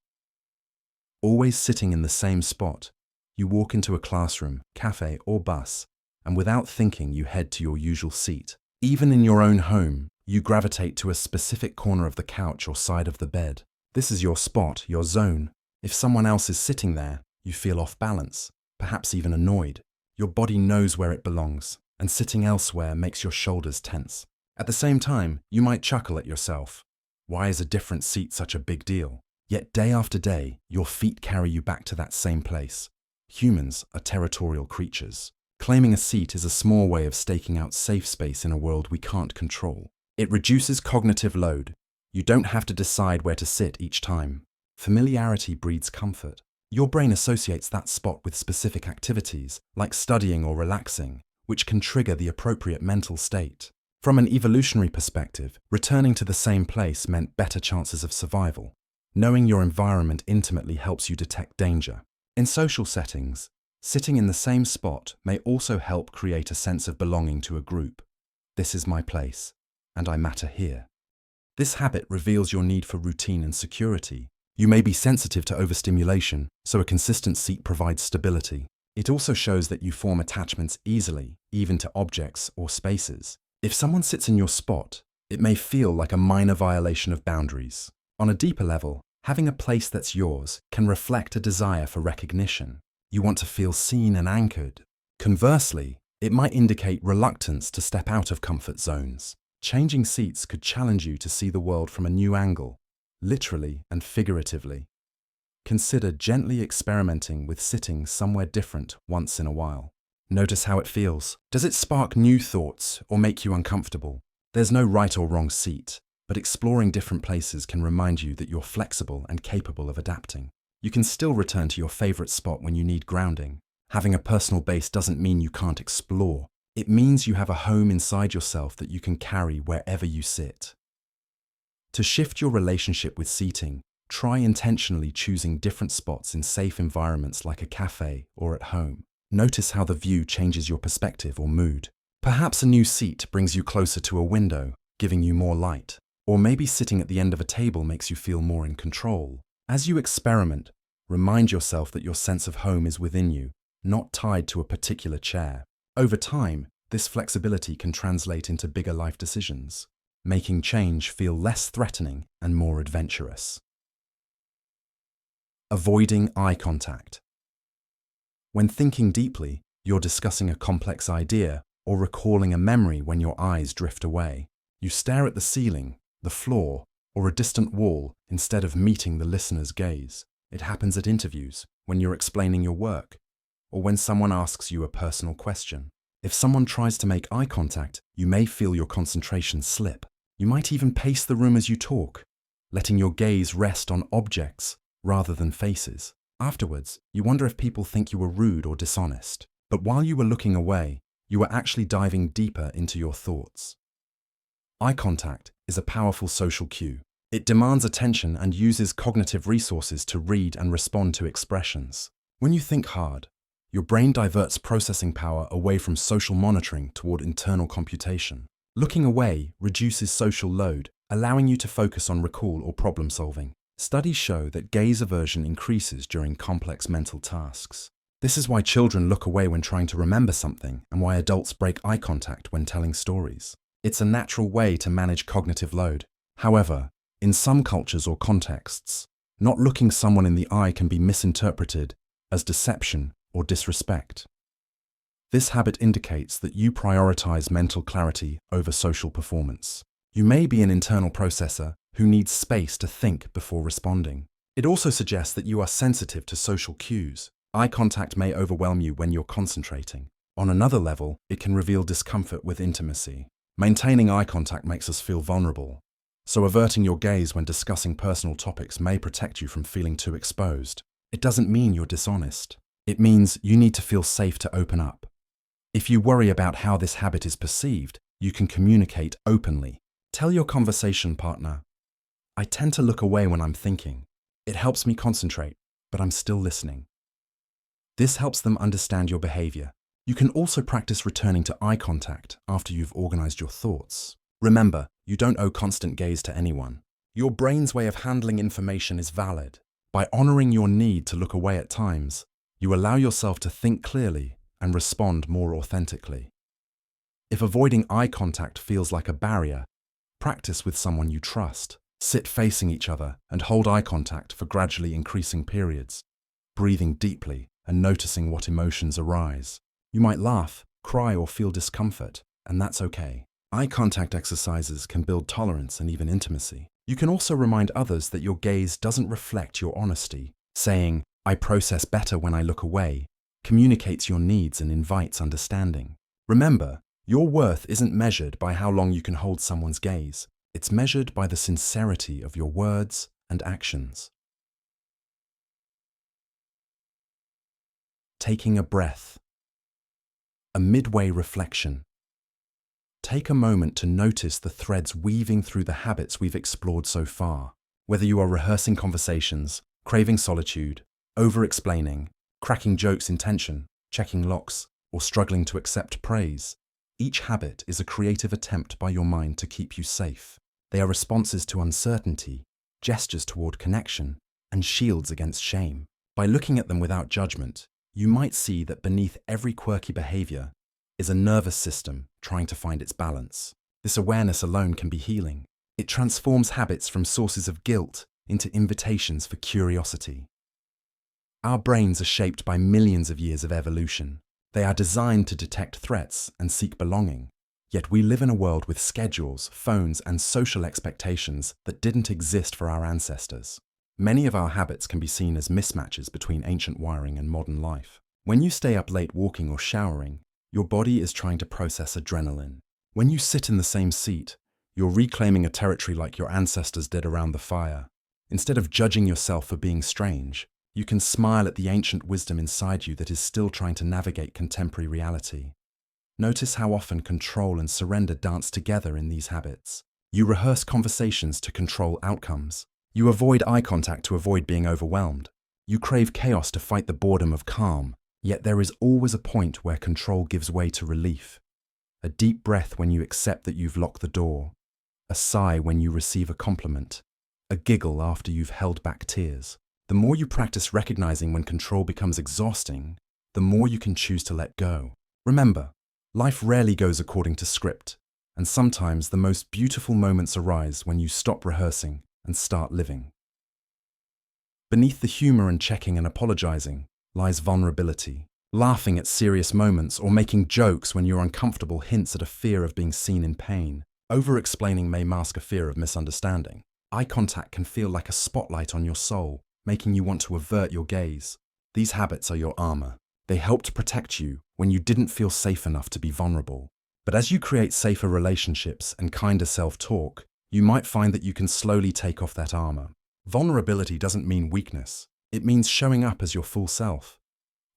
Always sitting in the same spot, you walk into a classroom, cafe, or bus, and without thinking you head to your usual seat. Even in your own home, you gravitate to a specific corner of the couch or side of the bed. This is your spot, your zone. If someone else is sitting there, you feel off balance, perhaps even annoyed. Your body knows where it belongs, and sitting elsewhere makes your shoulders tense. At the same time, you might chuckle at yourself. Why is a different seat such a big deal? Yet day after day, your feet carry you back to that same place. Humans are territorial creatures. Claiming a seat is a small way of staking out safe space in a world we can't control. It reduces cognitive load. You don't have to decide where to sit each time. Familiarity breeds comfort. Your brain associates that spot with specific activities, like studying or relaxing, which can trigger the appropriate mental state. From an evolutionary perspective, returning to the same place meant better chances of survival. Knowing your environment intimately helps you detect danger. In social settings, sitting in the same spot may also help create a sense of belonging to a group. This is my place, and I matter here. This habit reveals your need for routine and security. You may be sensitive to overstimulation, so a consistent seat provides stability. It also shows that you form attachments easily, even to objects or spaces. If someone sits in your spot, it may feel like a minor violation of boundaries. On a deeper level, having a place that's yours can reflect a desire for recognition. You want to feel seen and anchored. Conversely, it might indicate reluctance to step out of comfort zones. Changing seats could challenge you to see the world from a new angle, literally and figuratively. Consider gently experimenting with sitting somewhere different once in a while. Notice how it feels. Does it spark new thoughts or make you uncomfortable? There's no right or wrong seat, but exploring different places can remind you that you're flexible and capable of adapting. You can still return to your favorite spot when you need grounding. Having a personal base doesn't mean you can't explore. It means you have a home inside yourself that you can carry wherever you sit. To shift your relationship with seating, try intentionally choosing different spots in safe environments like a cafe or at home. Notice how the view changes your perspective or mood. Perhaps a new seat brings you closer to a window, giving you more light. Or maybe sitting at the end of a table makes you feel more in control. As you experiment, remind yourself that your sense of home is within you, not tied to a particular chair. Over time, this flexibility can translate into bigger life decisions, making change feel less threatening and more adventurous. Avoiding eye contact. When thinking deeply, you're discussing a complex idea or recalling a memory when your eyes drift away. You stare at the ceiling, the floor, or a distant wall instead of meeting the listener's gaze. It happens at interviews, when you're explaining your work, or when someone asks you a personal question. If someone tries to make eye contact, you may feel your concentration slip. You might even pace the room as you talk, letting your gaze rest on objects rather than faces. Afterwards, you wonder if people think you were rude or dishonest. But while you were looking away, you were actually diving deeper into your thoughts. Eye contact is a powerful social cue. It demands attention and uses cognitive resources to read and respond to expressions. When you think hard, Your brain diverts processing power away from social monitoring toward internal computation. Looking away reduces social load, allowing you to focus on recall or problem solving. Studies show that gaze aversion increases during complex mental tasks. This is why children look away when trying to remember something and why adults break eye contact when telling stories. It's a natural way to manage cognitive load. However, in some cultures or contexts, not looking someone in the eye can be misinterpreted as deception or disrespect. This habit indicates that you prioritize mental clarity over social performance. You may be an internal processor who needs space to think before responding. It also suggests that you are sensitive to social cues. Eye contact may overwhelm you when you're concentrating. On another level, it can reveal discomfort with intimacy. Maintaining eye contact makes us feel vulnerable, so averting your gaze when discussing personal topics may protect you from feeling too exposed. It doesn't mean you're dishonest. It means you need to feel safe to open up. If you worry about how this habit is perceived, you can communicate openly. Tell your conversation partner, "I tend to look away when I'm thinking. It helps me concentrate, but I'm still listening." This helps them understand your behavior. You can also practice returning to eye contact after you've organized your thoughts. Remember, you don't owe constant gaze to anyone. Your brain's way of handling information is valid. By honoring your need to look away at times, you allow yourself to think clearly and respond more authentically. If avoiding eye contact feels like a barrier, practice with someone you trust. Sit facing each other and hold eye contact for gradually increasing periods, breathing deeply and noticing what emotions arise. You might laugh, cry, or feel discomfort, and that's okay. Eye contact exercises can build tolerance and even intimacy. You can also remind others that your gaze doesn't reflect your honesty. Saying, "I process better when I look away," communicates your needs and invites understanding. Remember, your worth isn't measured by how long you can hold someone's gaze. It's measured by the sincerity of your words and actions. Taking a breath. A midway reflection. Take a moment to notice the threads weaving through the habits we've explored so far. Whether you are rehearsing conversations, craving solitude, over-explaining, cracking jokes in tension, checking locks, or struggling to accept praise, each habit is a creative attempt by your mind to keep you safe. They are responses to uncertainty, gestures toward connection, and shields against shame. By looking at them without judgment, you might see that beneath every quirky behavior is a nervous system trying to find its balance. This awareness alone can be healing. It transforms habits from sources of guilt into invitations for curiosity. Our brains are shaped by millions of years of evolution. They are designed to detect threats and seek belonging. Yet we live in a world with schedules, phones, and social expectations that didn't exist for our ancestors. Many of our habits can be seen as mismatches between ancient wiring and modern life. When you stay up late walking or showering, your body is trying to process adrenaline. When you sit in the same seat, you're reclaiming a territory like your ancestors did around the fire. Instead of judging yourself for being strange, you can smile at the ancient wisdom inside you that is still trying to navigate contemporary reality. Notice how often control and surrender dance together in these habits. You rehearse conversations to control outcomes. You avoid eye contact to avoid being overwhelmed. You crave chaos to fight the boredom of calm. Yet there is always a point where control gives way to relief. A deep breath when you accept that you've locked the door. A sigh when you receive a compliment. A giggle after you've held back tears. The more you practice recognizing when control becomes exhausting, the more you can choose to let go. Remember, life rarely goes according to script, and sometimes the most beautiful moments arise when you stop rehearsing and start living. Beneath the humor and checking and apologizing lies vulnerability. Laughing at serious moments or making jokes when you're uncomfortable hints at a fear of being seen in pain. Over-explaining may mask a fear of misunderstanding. Eye contact can feel like a spotlight on your soul, making you want to avert your gaze. These habits are your armor. They help to protect you when you didn't feel safe enough to be vulnerable. But as you create safer relationships and kinder self-talk, you might find that you can slowly take off that armor. Vulnerability doesn't mean weakness. It means showing up as your full self,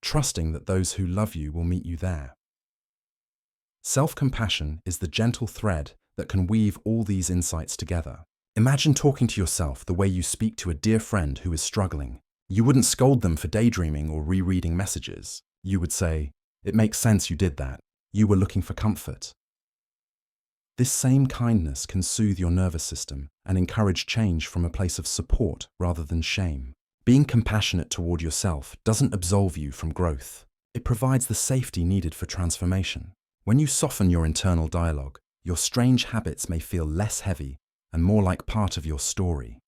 trusting that those who love you will meet you there. Self-compassion is the gentle thread that can weave all these insights together. Imagine talking to yourself the way you speak to a dear friend who is struggling. You wouldn't scold them for daydreaming or rereading messages. You would say, "It makes sense you did that. You were looking for comfort." This same kindness can soothe your nervous system and encourage change from a place of support rather than shame. Being compassionate toward yourself doesn't absolve you from growth. It provides the safety needed for transformation. When you soften your internal dialogue, your strange habits may feel less heavy and more like part of your story.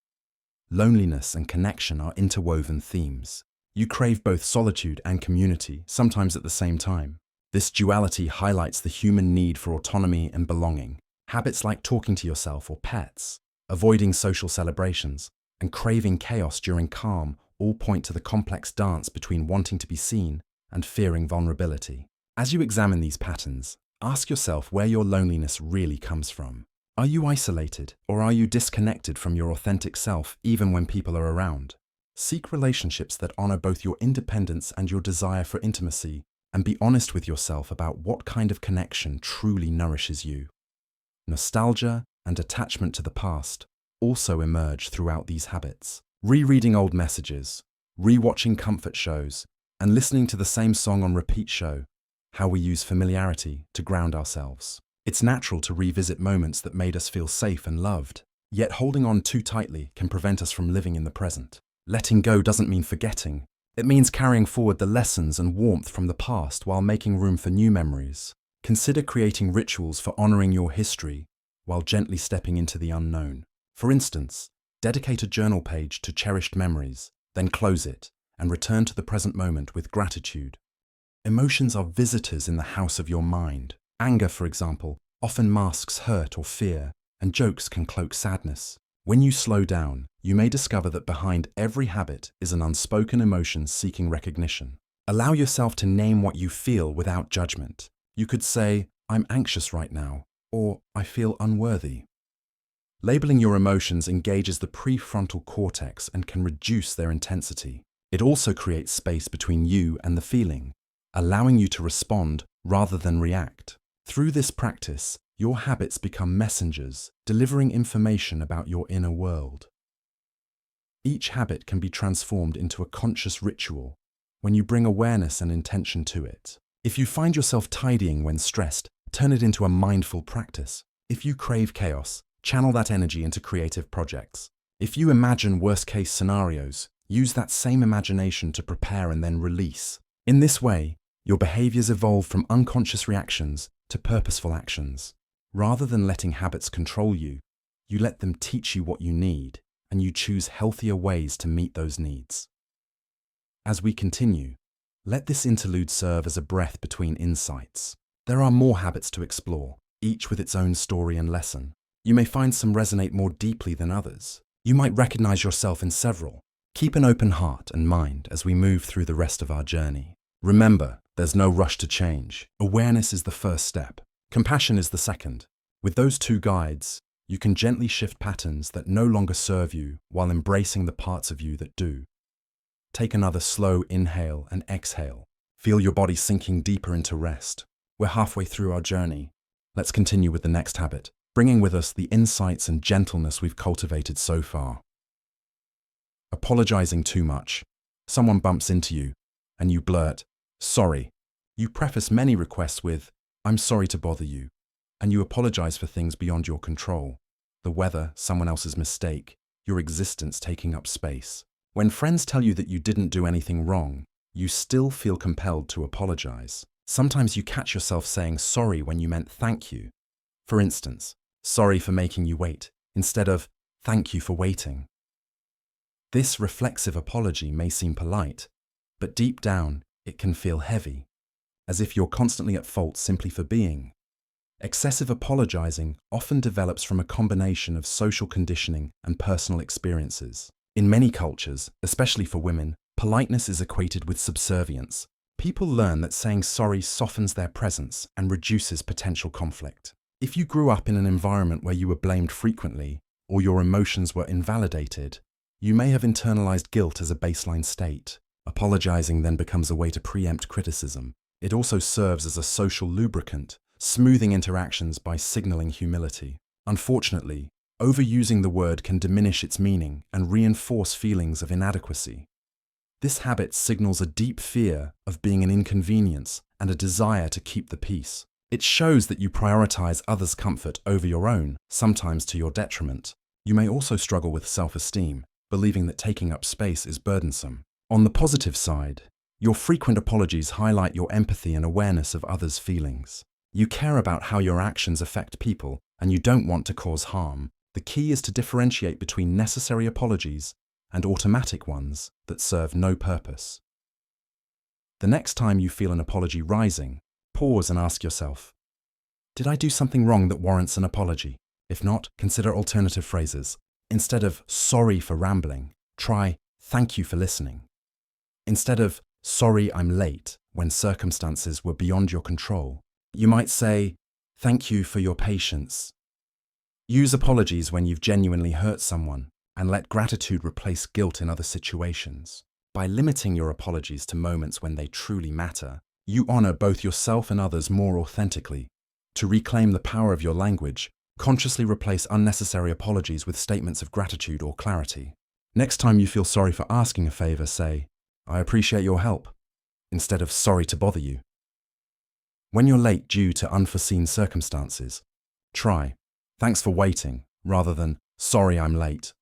Loneliness and connection are interwoven themes. You crave both solitude and community, sometimes at the same time. This duality highlights the human need for autonomy and belonging. Habits like talking to yourself or pets, avoiding social celebrations, and craving chaos during calm all point to the complex dance between wanting to be seen and fearing vulnerability. As you examine these patterns, ask yourself where your loneliness really comes from. Are you isolated, or are you disconnected from your authentic self even when people are around? Seek relationships that honor both your independence and your desire for intimacy, and be honest with yourself about what kind of connection truly nourishes you. Nostalgia and attachment to the past also emerge throughout these habits. Rereading old messages, rewatching comfort shows, and listening to the same song on repeat show how we use familiarity to ground ourselves. It's natural to revisit moments that made us feel safe and loved, yet holding on too tightly can prevent us from living in the present. Letting go doesn't mean forgetting. It means carrying forward the lessons and warmth from the past while making room for new memories. Consider creating rituals for honoring your history while gently stepping into the unknown. For instance, dedicate a journal page to cherished memories, then close it and return to the present moment with gratitude. Emotions are visitors in the house of your mind. Anger, for example, often masks hurt or fear, and jokes can cloak sadness. When you slow down, you may discover that behind every habit is an unspoken emotion seeking recognition. Allow yourself to name what you feel without judgment. You could say, "I'm anxious right now," or "I feel unworthy." Labeling your emotions engages the prefrontal cortex and can reduce their intensity. It also creates space between you and the feeling, allowing you to respond rather than react. Through this practice, your habits become messengers, delivering information about your inner world. Each habit can be transformed into a conscious ritual when you bring awareness and intention to it. If you find yourself tidying when stressed, turn it into a mindful practice. If you crave chaos, channel that energy into creative projects. If you imagine worst-case scenarios, use that same imagination to prepare and then release. In this way, your behaviors evolve from unconscious reactions to purposeful actions. Rather than letting habits control you, you let them teach you what you need, and you choose healthier ways to meet those needs. As we continue, let this interlude serve as a breath between insights. There are more habits to explore, each with its own story and lesson. You may find some resonate more deeply than others. You might recognize yourself in several. Keep an open heart and mind as we move through the rest of our journey. Remember, there's no rush to change. Awareness is the first step. Compassion is the second. With those two guides, you can gently shift patterns that no longer serve you while embracing the parts of you that do. Take another slow inhale and exhale. Feel your body sinking deeper into rest. We're halfway through our journey. Let's continue with the next habit, bringing with us the insights and gentleness we've cultivated so far. Apologizing too much. Someone bumps into you, and you blurt, "Sorry." You preface many requests with, "I'm sorry to bother you," and you apologize for things beyond your control. The weather, someone else's mistake, your existence taking up space. When friends tell you that you didn't do anything wrong, you still feel compelled to apologize. Sometimes you catch yourself saying sorry when you meant thank you. For instance, "Sorry for making you wait," instead of "Thank you for waiting." This reflexive apology may seem polite, but deep down, it can feel heavy, as if you're constantly at fault simply for being. Excessive apologizing often develops from a combination of social conditioning and personal experiences. In many cultures, especially for women, politeness is equated with subservience. People learn that saying sorry softens their presence and reduces potential conflict. If you grew up in an environment where you were blamed frequently, or your emotions were invalidated, you may have internalized guilt as a baseline state. Apologizing then becomes a way to preempt criticism. It also serves as a social lubricant, smoothing interactions by signaling humility. Unfortunately, overusing the word can diminish its meaning and reinforce feelings of inadequacy. This habit signals a deep fear of being an inconvenience and a desire to keep the peace. It shows that you prioritize others' comfort over your own, sometimes to your detriment. You may also struggle with self-esteem, believing that taking up space is burdensome. On the positive side, your frequent apologies highlight your empathy and awareness of others' feelings. You care about how your actions affect people, and you don't want to cause harm. The key is to differentiate between necessary apologies and automatic ones that serve no purpose. The next time you feel an apology rising, pause and ask yourself, did I do something wrong that warrants an apology? If not, consider alternative phrases. Instead of sorry for rambling, try thank you for listening. Instead of sorry I'm late when circumstances were beyond your control, you might say thank you for your patience. Use apologies when you've genuinely hurt someone, and let gratitude replace guilt in other situations. By limiting your apologies to moments when they truly matter, you honor both yourself and others more authentically. To reclaim the power of your language, consciously replace unnecessary apologies with statements of gratitude or clarity. Next time you feel sorry for asking a favor, say, I appreciate your help, instead of sorry to bother you. When you're late due to unforeseen circumstances, try, thanks for waiting, rather than sorry I'm late.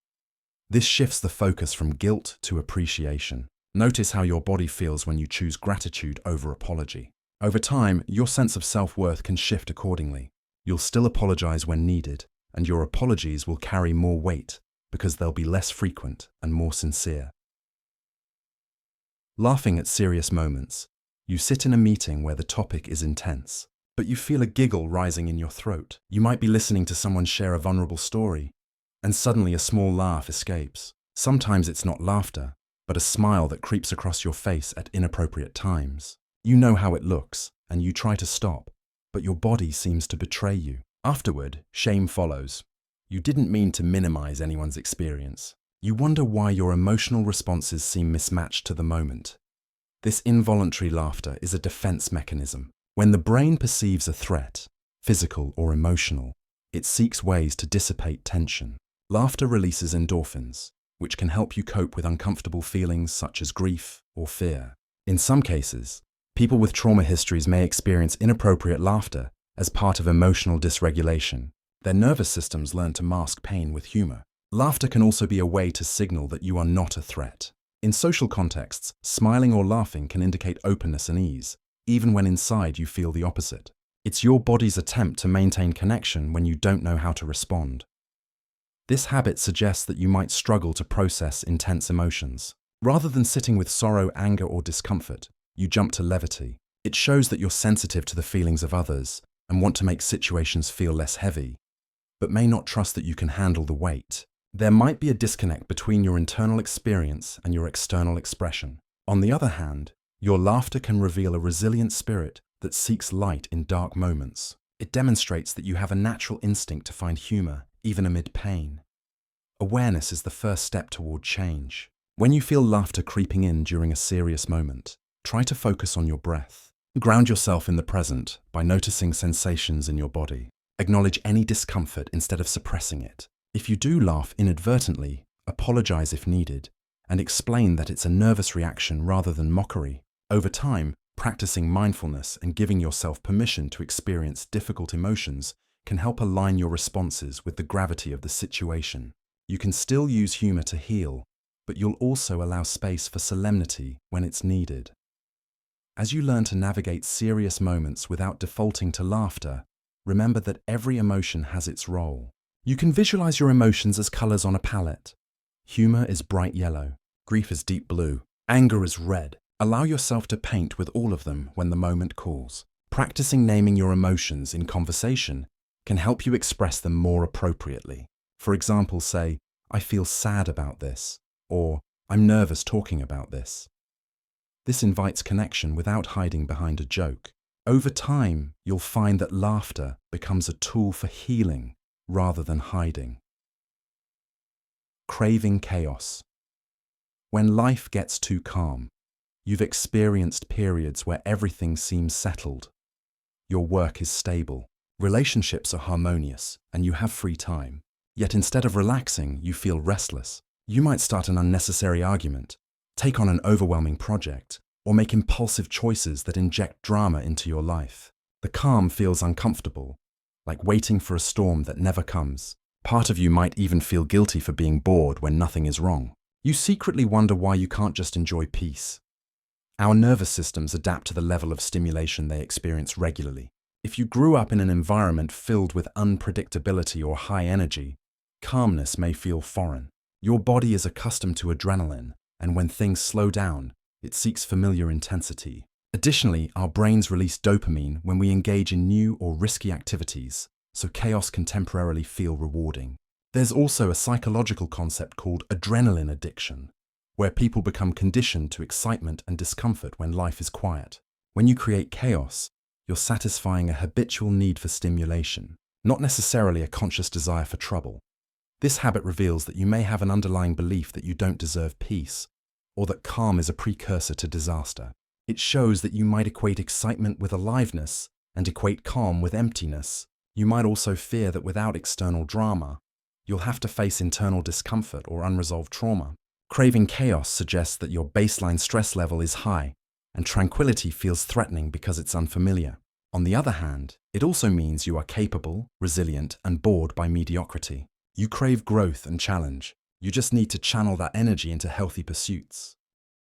This shifts the focus from guilt to appreciation. Notice how your body feels when you choose gratitude over apology. Over time, your sense of self-worth can shift accordingly. You'll still apologize when needed, and your apologies will carry more weight because they'll be less frequent and more sincere. Laughing at serious moments. You sit in a meeting where the topic is intense, but you feel a giggle rising in your throat. You might be listening to someone share a vulnerable story, and suddenly a small laugh escapes. Sometimes it's not laughter, but a smile that creeps across your face at inappropriate times. You know how it looks, and you try to stop, but your body seems to betray you. Afterward, shame follows. You didn't mean to minimize anyone's experience. You wonder why your emotional responses seem mismatched to the moment. This involuntary laughter is a defense mechanism. When the brain perceives a threat, physical or emotional, it seeks ways to dissipate tension. Laughter releases endorphins, which can help you cope with uncomfortable feelings such as grief or fear. In some cases, people with trauma histories may experience inappropriate laughter as part of emotional dysregulation. Their nervous systems learn to mask pain with humor. Laughter can also be a way to signal that you are not a threat. In social contexts, smiling or laughing can indicate openness and ease, even when inside you feel the opposite. It's your body's attempt to maintain connection when you don't know how to respond. This habit suggests that you might struggle to process intense emotions. Rather than sitting with sorrow, anger, or discomfort, you jump to levity. It shows that you're sensitive to the feelings of others and want to make situations feel less heavy, but may not trust that you can handle the weight. There might be a disconnect between your internal experience and your external expression. On the other hand, your laughter can reveal a resilient spirit that seeks light in dark moments. It demonstrates that you have a natural instinct to find humor, even amid pain. Awareness is the first step toward change. When you feel laughter creeping in during a serious moment, try to focus on your breath. Ground yourself in the present by noticing sensations in your body. Acknowledge any discomfort instead of suppressing it. If you do laugh inadvertently, apologize if needed, and explain that it's a nervous reaction rather than mockery. Over time, practicing mindfulness and giving yourself permission to experience difficult emotions can help align your responses with the gravity of the situation. You can still use humor to heal, but you'll also allow space for solemnity when it's needed. As you learn to navigate serious moments without defaulting to laughter, remember that every emotion has its role. You can visualize your emotions as colors on a palette. Humor is bright yellow, grief is deep blue, anger is red. Allow yourself to paint with all of them when the moment calls. Practicing naming your emotions in conversation can help you express them more appropriately. For example, say, I feel sad about this, or I'm nervous talking about this. This invites connection without hiding behind a joke. Over time, you'll find that laughter becomes a tool for healing rather than hiding. Craving chaos. When life gets too calm, you've experienced periods where everything seems settled. Your work is stable, relationships are harmonious, and you have free time. Yet instead of relaxing, you feel restless. You might start an unnecessary argument, take on an overwhelming project, or make impulsive choices that inject drama into your life. The calm feels uncomfortable, like waiting for a storm that never comes. Part of you might even feel guilty for being bored when nothing is wrong. You secretly wonder why you can't just enjoy peace. Our nervous systems adapt to the level of stimulation they experience regularly. If you grew up in an environment filled with unpredictability or high energy, calmness may feel foreign. Your body is accustomed to adrenaline, and when things slow down, it seeks familiar intensity. Additionally, our brains release dopamine when we engage in new or risky activities, so chaos can temporarily feel rewarding. There's also a psychological concept called adrenaline addiction, where people become conditioned to excitement and discomfort when life is quiet. When you create chaos, you're satisfying a habitual need for stimulation, not necessarily a conscious desire for trouble. This habit reveals that you may have an underlying belief that you don't deserve peace, or that calm is a precursor to disaster. It shows that you might equate excitement with aliveness and equate calm with emptiness. You might also fear that without external drama, you'll have to face internal discomfort or unresolved trauma. Craving chaos suggests that your baseline stress level is high, and tranquility feels threatening because it's unfamiliar. On the other hand, it also means you are capable, resilient, and bored by mediocrity. You crave growth and challenge. You just need to channel that energy into healthy pursuits.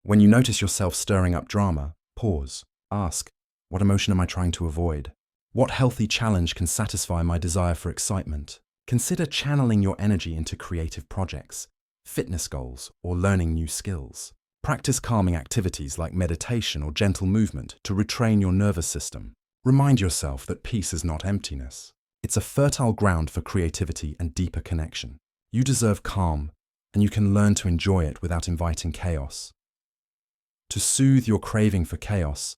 When you notice yourself stirring up drama, pause. Ask, what emotion am I trying to avoid? What healthy challenge can satisfy my desire for excitement? Consider channeling your energy into creative projects, fitness goals, or learning new skills. Practice calming activities like meditation or gentle movement to retrain your nervous system. Remind yourself that peace is not emptiness. It's a fertile ground for creativity and deeper connection. You deserve calm, and you can learn to enjoy it without inviting chaos. To soothe your craving for chaos,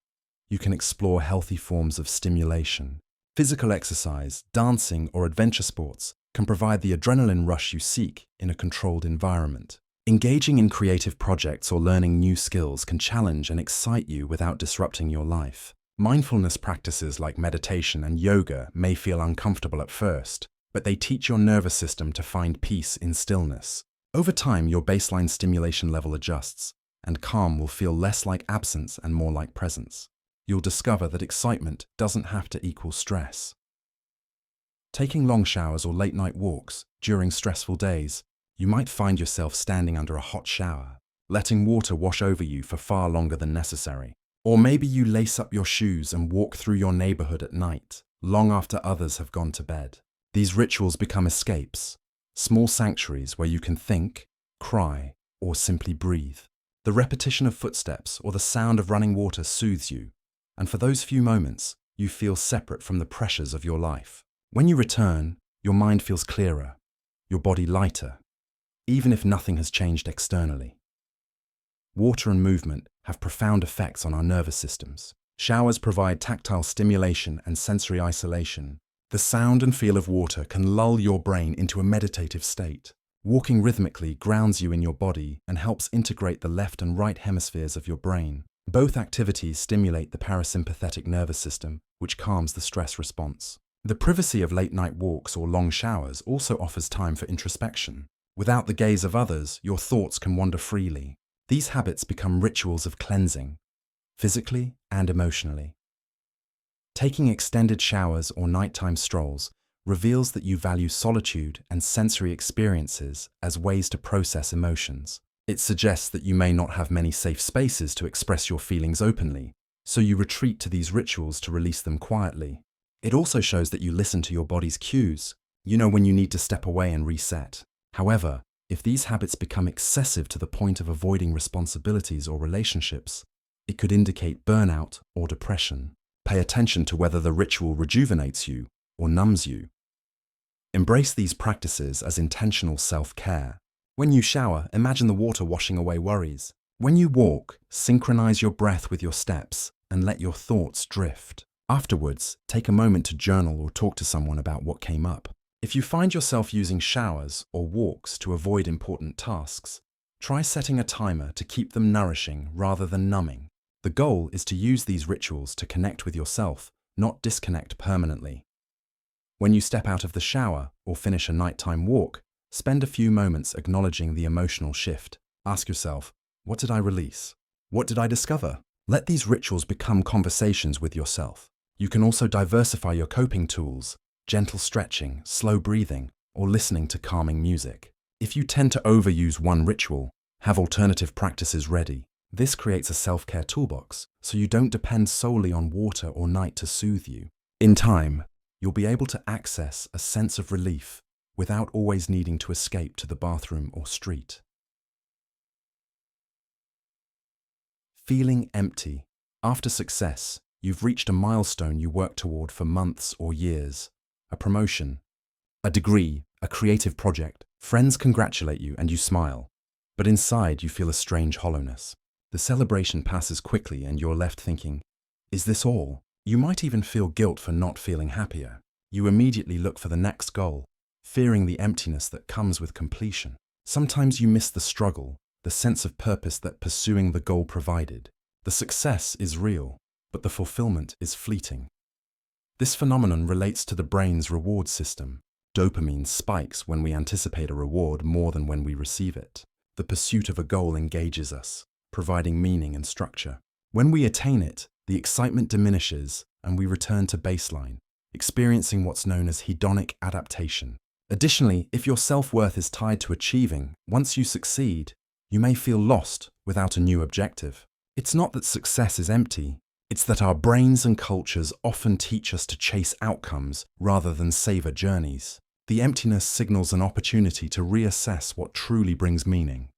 you can explore healthy forms of stimulation. Physical exercise, dancing, or adventure sports can provide the adrenaline rush you seek in a controlled environment. Engaging in creative projects or learning new skills can challenge and excite you without disrupting your life. Mindfulness practices like meditation and yoga may feel uncomfortable at first, but they teach your nervous system to find peace in stillness. Over time, your baseline stimulation level adjusts, and calm will feel less like absence and more like presence. You'll discover that excitement doesn't have to equal stress. Taking long showers or late-night walks during stressful days, you might find yourself standing under a hot shower, letting water wash over you for far longer than necessary. Or maybe you lace up your shoes and walk through your neighborhood at night, long after others have gone to bed. These rituals become escapes, small sanctuaries where you can think, cry, or simply breathe. The repetition of footsteps or the sound of running water soothes you, and for those few moments, you feel separate from the pressures of your life. When you return, your mind feels clearer, your body lighter, even if nothing has changed externally. Water and movement have profound effects on our nervous systems. Showers provide tactile stimulation and sensory isolation. The sound and feel of water can lull your brain into a meditative state. Walking rhythmically grounds you in your body and helps integrate the left and right hemispheres of your brain. Both activities stimulate the parasympathetic nervous system, which calms the stress response. The privacy of late-night walks or long showers also offers time for introspection. Without the gaze of others, your thoughts can wander freely. These habits become rituals of cleansing, physically and emotionally. Taking extended showers or nighttime strolls reveals that you value solitude and sensory experiences as ways to process emotions. It suggests that you may not have many safe spaces to express your feelings openly, so you retreat to these rituals to release them quietly. It also shows that you listen to your body's cues. You know when you need to step away and reset. However, if these habits become excessive to the point of avoiding responsibilities or relationships, it could indicate burnout or depression. Pay attention to whether the ritual rejuvenates you or numbs you. Embrace these practices as intentional self-care. When you shower, imagine the water washing away worries. When you walk, synchronize your breath with your steps and let your thoughts drift. Afterwards, take a moment to journal or talk to someone about what came up. If you find yourself using showers or walks to avoid important tasks, try setting a timer to keep them nourishing rather than numbing. The goal is to use these rituals to connect with yourself, not disconnect permanently. When you step out of the shower or finish a nighttime walk, spend a few moments acknowledging the emotional shift. Ask yourself, What did I release? What did I discover? Let these rituals become conversations with yourself. You can also diversify your coping tools, gentle stretching, slow breathing, or listening to calming music. If you tend to overuse one ritual, have alternative practices ready. This creates a self-care toolbox, so you don't depend solely on water or night to soothe you. In time, you'll be able to access a sense of relief without always needing to escape to the bathroom or street. Feeling empty. After success, you've reached a milestone you worked toward for months or years. A promotion, a degree, a creative project. Friends congratulate you and you smile, but inside you feel a strange hollowness. The celebration passes quickly and you're left thinking, is this all? You might even feel guilt for not feeling happier. You immediately look for the next goal, fearing the emptiness that comes with completion. Sometimes you miss the struggle, the sense of purpose that pursuing the goal provided. The success is real, but the fulfillment is fleeting. This phenomenon relates to the brain's reward system. Dopamine spikes when we anticipate a reward more than when we receive it. The pursuit of a goal engages us, providing meaning and structure. When we attain it, the excitement diminishes and we return to baseline, experiencing what's known as hedonic adaptation. Additionally, if your self-worth is tied to achieving, once you succeed, you may feel lost without a new objective. It's not that success is empty, it's that our brains and cultures often teach us to chase outcomes rather than savor journeys. The emptiness signals an opportunity to reassess what truly brings meaning.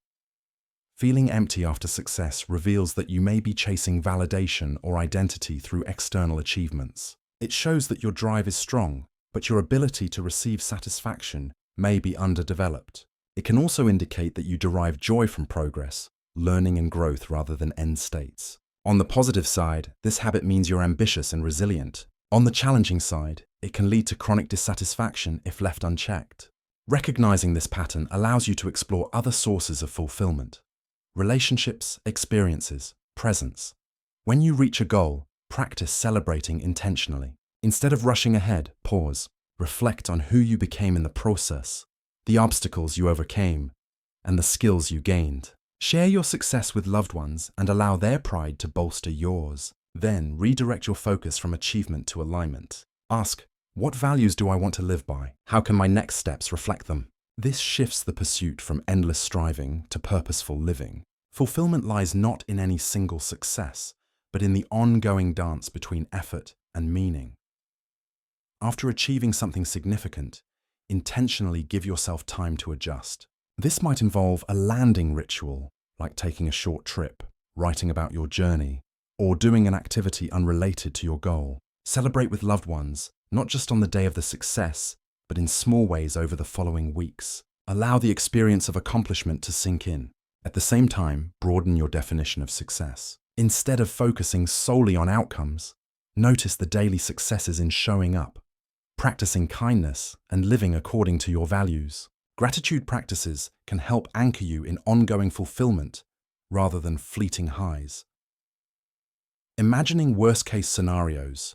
Feeling empty after success reveals that you may be chasing validation or identity through external achievements. It shows that your drive is strong, but your ability to receive satisfaction may be underdeveloped. It can also indicate that you derive joy from progress, learning and growth rather than end states. On the positive side, this habit means you're ambitious and resilient. On the challenging side, it can lead to chronic dissatisfaction if left unchecked. Recognizing this pattern allows you to explore other sources of fulfillment. Relationships, experiences, presence. When you reach a goal, practice celebrating intentionally. Instead of rushing ahead, pause. Reflect on who you became in the process, the obstacles you overcame, and the skills you gained. Share your success with loved ones and allow their pride to bolster yours. Then redirect your focus from achievement to alignment. Ask, what values do I want to live by? How can my next steps reflect them? This shifts the pursuit from endless striving to purposeful living. Fulfillment lies not in any single success, but in the ongoing dance between effort and meaning. After achieving something significant, intentionally give yourself time to adjust. This might involve a landing ritual, like taking a short trip, writing about your journey, or doing an activity unrelated to your goal. Celebrate with loved ones, not just on the day of the success, but in small ways over the following weeks. Allow the experience of accomplishment to sink in. At the same time, broaden your definition of success. Instead of focusing solely on outcomes, notice the daily successes in showing up, practicing kindness, and living according to your values. Gratitude practices can help anchor you in ongoing fulfillment rather than fleeting highs. Imagining worst-case scenarios.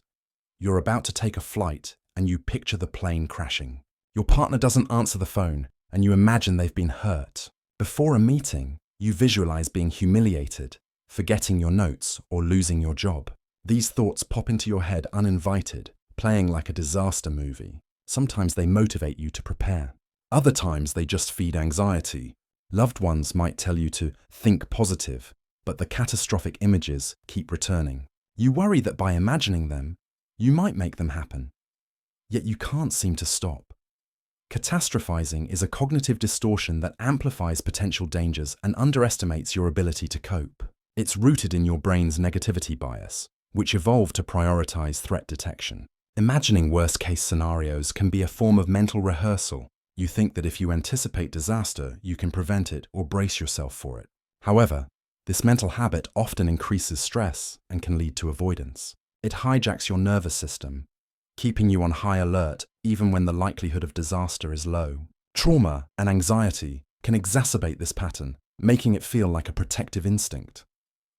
You're about to take a flight and you picture the plane crashing. Your partner doesn't answer the phone and you imagine they've been hurt. Before a meeting, you visualize being humiliated, forgetting your notes, or losing your job. These thoughts pop into your head uninvited, playing like a disaster movie. Sometimes they motivate you to prepare. Other times they just feed anxiety. Loved ones might tell you to think positive, but the catastrophic images keep returning. You worry that by imagining them, you might make them happen. Yet you can't seem to stop. Catastrophizing is a cognitive distortion that amplifies potential dangers and underestimates your ability to cope. It's rooted in your brain's negativity bias, which evolved to prioritize threat detection. Imagining worst-case scenarios can be a form of mental rehearsal. You think that if you anticipate disaster, you can prevent it or brace yourself for it. However, this mental habit often increases stress and can lead to avoidance. It hijacks your nervous system, keeping you on high alert even when the likelihood of disaster is low. Trauma and anxiety can exacerbate this pattern, making it feel like a protective instinct.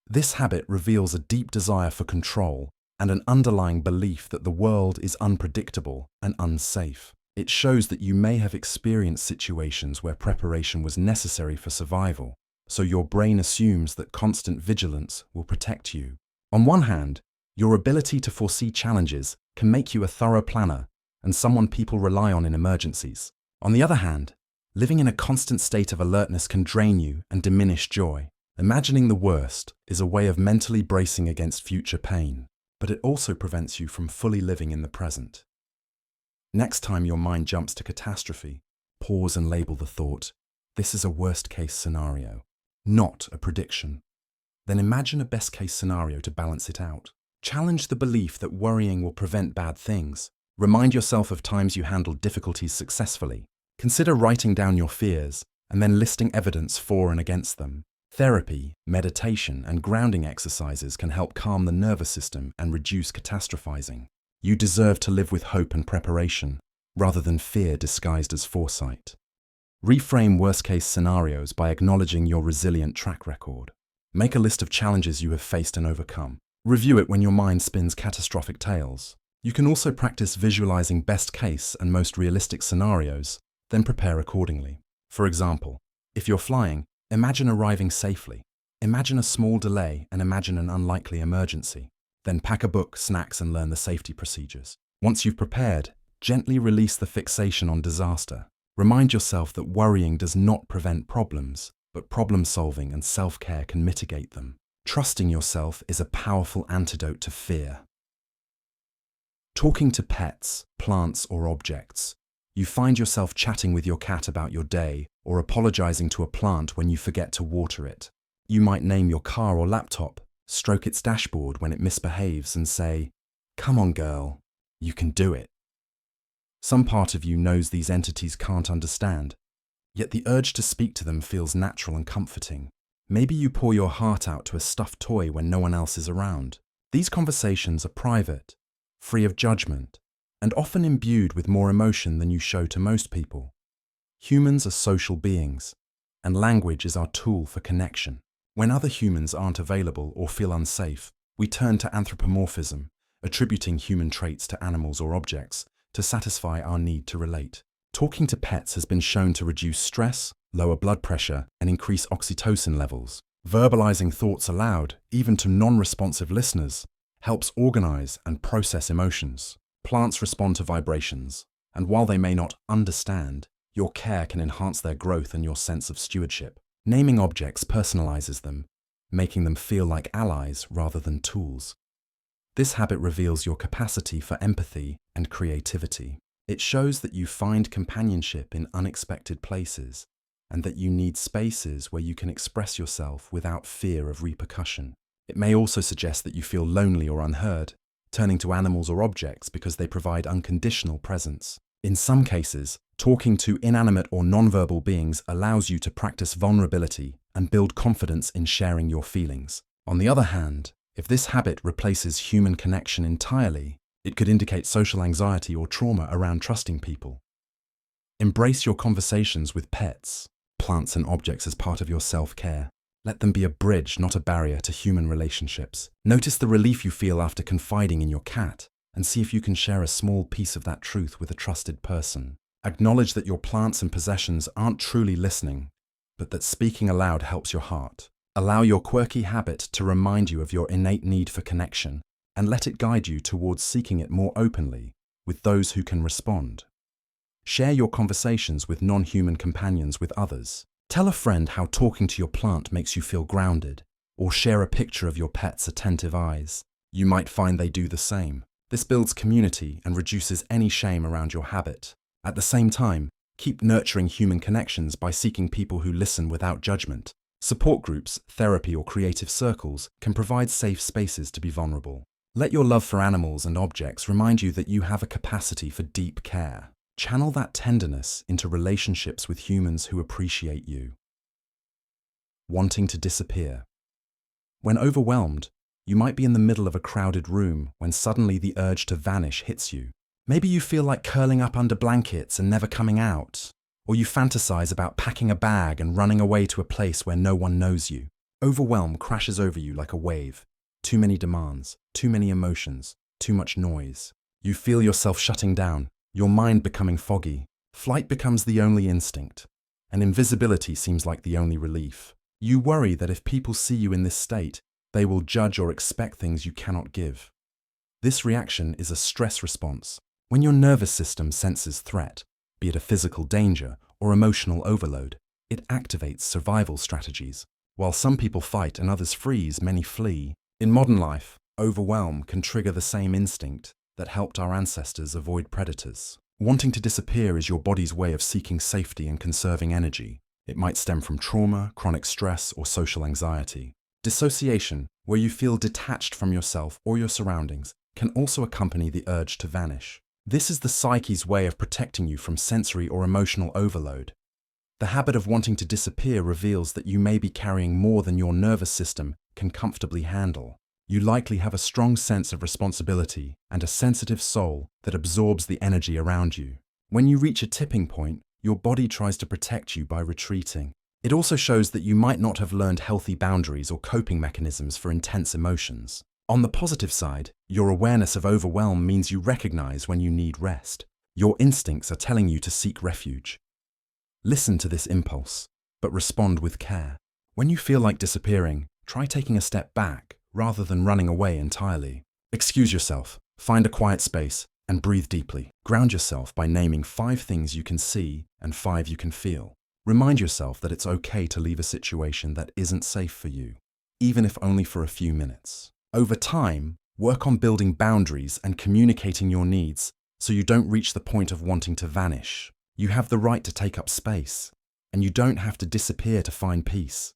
This habit reveals a deep desire for control and an underlying belief that the world is unpredictable and unsafe. It shows that you may have experienced situations where preparation was necessary for survival, so your brain assumes that constant vigilance will protect you. On one hand, your ability to foresee challenges can make you a thorough planner and someone people rely on in emergencies. On the other hand, living in a constant state of alertness can drain you and diminish joy. Imagining the worst is a way of mentally bracing against future pain, but it also prevents you from fully living in the present. Next time your mind jumps to catastrophe, pause and label the thought, "This is a worst-case scenario, not a prediction." Then imagine a best-case scenario to balance it out. Challenge the belief that worrying will prevent bad things. Remind yourself of times you handled difficulties successfully. Consider writing down your fears and then listing evidence for and against them. Therapy, meditation, and grounding exercises can help calm the nervous system and reduce catastrophizing. You deserve to live with hope and preparation, rather than fear disguised as foresight. Reframe worst-case scenarios by acknowledging your resilient track record. Make a list of challenges you have faced and overcome. Review it when your mind spins catastrophic tales. You can also practice visualizing best-case and most realistic scenarios, then prepare accordingly. For example, if you're flying, imagine arriving safely. Imagine a small delay and imagine an unlikely emergency. Then pack a book, snacks, and learn the safety procedures. Once you've prepared, gently release the fixation on disaster. Remind yourself that worrying does not prevent problems, but problem-solving and self-care can mitigate them. Trusting yourself is a powerful antidote to fear. Talking to pets, plants, or objects. You find yourself chatting with your cat about your day or apologizing to a plant when you forget to water it. You might name your car or laptop, stroke its dashboard when it misbehaves and say, "Come on, girl, you can do it." Some part of you knows these entities can't understand, yet the urge to speak to them feels natural and comforting. Maybe you pour your heart out to a stuffed toy when no one else is around. These conversations are private, free of judgment, and often imbued with more emotion than you show to most people. Humans are social beings, and language is our tool for connection. When other humans aren't available or feel unsafe, we turn to anthropomorphism, attributing human traits to animals or objects to satisfy our need to relate. Talking to pets has been shown to reduce stress, lower blood pressure, and increase oxytocin levels. Verbalizing thoughts aloud, even to non-responsive listeners, helps organize and process emotions. Plants respond to vibrations, and while they may not understand, your care can enhance their growth and your sense of stewardship. Naming objects personalizes them, making them feel like allies rather than tools. This habit reveals your capacity for empathy and creativity. It shows that you find companionship in unexpected places, and that you need spaces where you can express yourself without fear of repercussion. It may also suggest that you feel lonely or unheard, turning to animals or objects because they provide unconditional presence. In some cases, talking to inanimate or nonverbal beings allows you to practice vulnerability and build confidence in sharing your feelings. On the other hand, if this habit replaces human connection entirely, it could indicate social anxiety or trauma around trusting people. Embrace your conversations with pets, plants, and objects as part of your self-care. Let them be a bridge, not a barrier, to human relationships. Notice the relief you feel after confiding in your cat, and see if you can share a small piece of that truth with a trusted person. Acknowledge that your plants and possessions aren't truly listening, but that speaking aloud helps your heart. Allow your quirky habit to remind you of your innate need for connection, and let it guide you towards seeking it more openly with those who can respond. Share your conversations with non-human companions with others. Tell a friend how talking to your plant makes you feel grounded, or share a picture of your pet's attentive eyes. You might find they do the same. This builds community and reduces any shame around your habit. At the same time, keep nurturing human connections by seeking people who listen without judgment. Support groups, therapy, or creative circles can provide safe spaces to be vulnerable. Let your love for animals and objects remind you that you have a capacity for deep care. Channel that tenderness into relationships with humans who appreciate you. Wanting to disappear. When overwhelmed, you might be in the middle of a crowded room when suddenly the urge to vanish hits you. Maybe you feel like curling up under blankets and never coming out, or you fantasize about packing a bag and running away to a place where no one knows you. Overwhelm crashes over you like a wave. Too many demands, too many emotions, too much noise. You feel yourself shutting down, your mind becoming foggy. Flight becomes the only instinct, and invisibility seems like the only relief. You worry that if people see you in this state, they will judge or expect things you cannot give. This reaction is a stress response. When your nervous system senses threat, be it a physical danger or emotional overload, it activates survival strategies. While some people fight and others freeze, many flee. In modern life, overwhelm can trigger the same instinct that helped our ancestors avoid predators. Wanting to disappear is your body's way of seeking safety and conserving energy. It might stem from trauma, chronic stress, or social anxiety. Dissociation, where you feel detached from yourself or your surroundings, can also accompany the urge to vanish. This is the psyche's way of protecting you from sensory or emotional overload. The habit of wanting to disappear reveals that you may be carrying more than your nervous system can comfortably handle. You likely have a strong sense of responsibility and a sensitive soul that absorbs the energy around you. When you reach a tipping point, your body tries to protect you by retreating. It also shows that you might not have learned healthy boundaries or coping mechanisms for intense emotions. On the positive side, your awareness of overwhelm means you recognize when you need rest. Your instincts are telling you to seek refuge. Listen to this impulse, but respond with care. When you feel like disappearing, try taking a step back rather than running away entirely. Excuse yourself, find a quiet space, and breathe deeply. Ground yourself by naming 5 things you can see and 5 you can feel. Remind yourself that it's okay to leave a situation that isn't safe for you, even if only for a few minutes. Over time, work on building boundaries and communicating your needs so you don't reach the point of wanting to vanish. You have the right to take up space, and you don't have to disappear to find peace.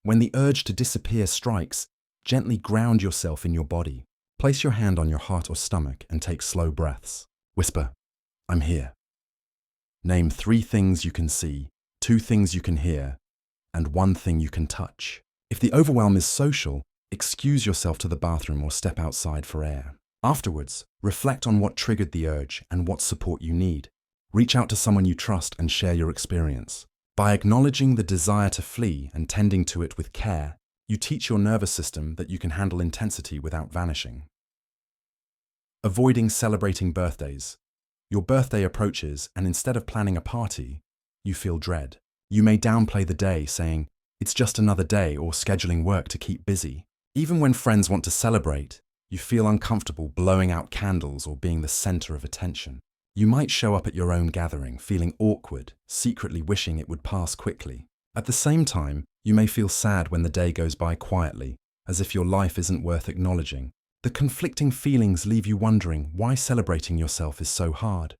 When the urge to disappear strikes, gently ground yourself in your body. Place your hand on your heart or stomach and take slow breaths. Whisper, "I'm here." Name 3 things you can see, 2 things you can hear, and 1 thing you can touch. If the overwhelm is social, excuse yourself to the bathroom or step outside for air. Afterwards, reflect on what triggered the urge and what support you need. Reach out to someone you trust and share your experience. By acknowledging the desire to flee and tending to it with care, you teach your nervous system that you can handle intensity without vanishing. Avoiding celebrating birthdays. Your birthday approaches, and instead of planning a party, you feel dread. You may downplay the day, saying, "It's just another day," or scheduling work to keep busy. Even when friends want to celebrate, you feel uncomfortable blowing out candles or being the center of attention. You might show up at your own gathering feeling awkward, secretly wishing it would pass quickly. At the same time, you may feel sad when the day goes by quietly, as if your life isn't worth acknowledging. The conflicting feelings leave you wondering why celebrating yourself is so hard.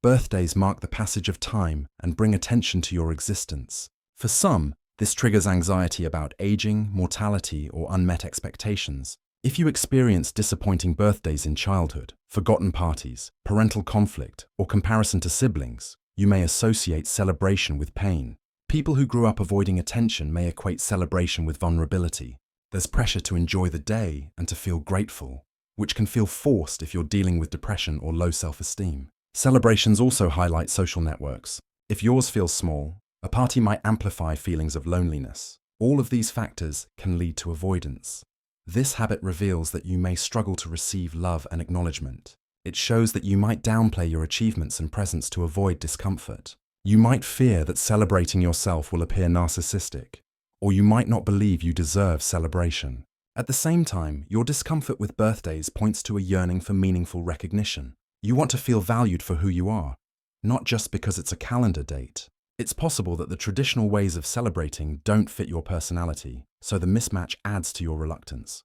Birthdays mark the passage of time and bring attention to your existence. For some, this triggers anxiety about aging, mortality, or unmet expectations. If you experience disappointing birthdays in childhood, forgotten parties, parental conflict, or comparison to siblings, you may associate celebration with pain. People who grew up avoiding attention may equate celebration with vulnerability. There's pressure to enjoy the day and to feel grateful, which can feel forced if you're dealing with depression or low self-esteem. Celebrations also highlight social networks. If yours feels small, a party might amplify feelings of loneliness. All of these factors can lead to avoidance. This habit reveals that you may struggle to receive love and acknowledgement. It shows that you might downplay your achievements and presence to avoid discomfort. You might fear that celebrating yourself will appear narcissistic, or you might not believe you deserve celebration. At the same time, your discomfort with birthdays points to a yearning for meaningful recognition. You want to feel valued for who you are, not just because it's a calendar date. It's possible that the traditional ways of celebrating don't fit your personality, so the mismatch adds to your reluctance.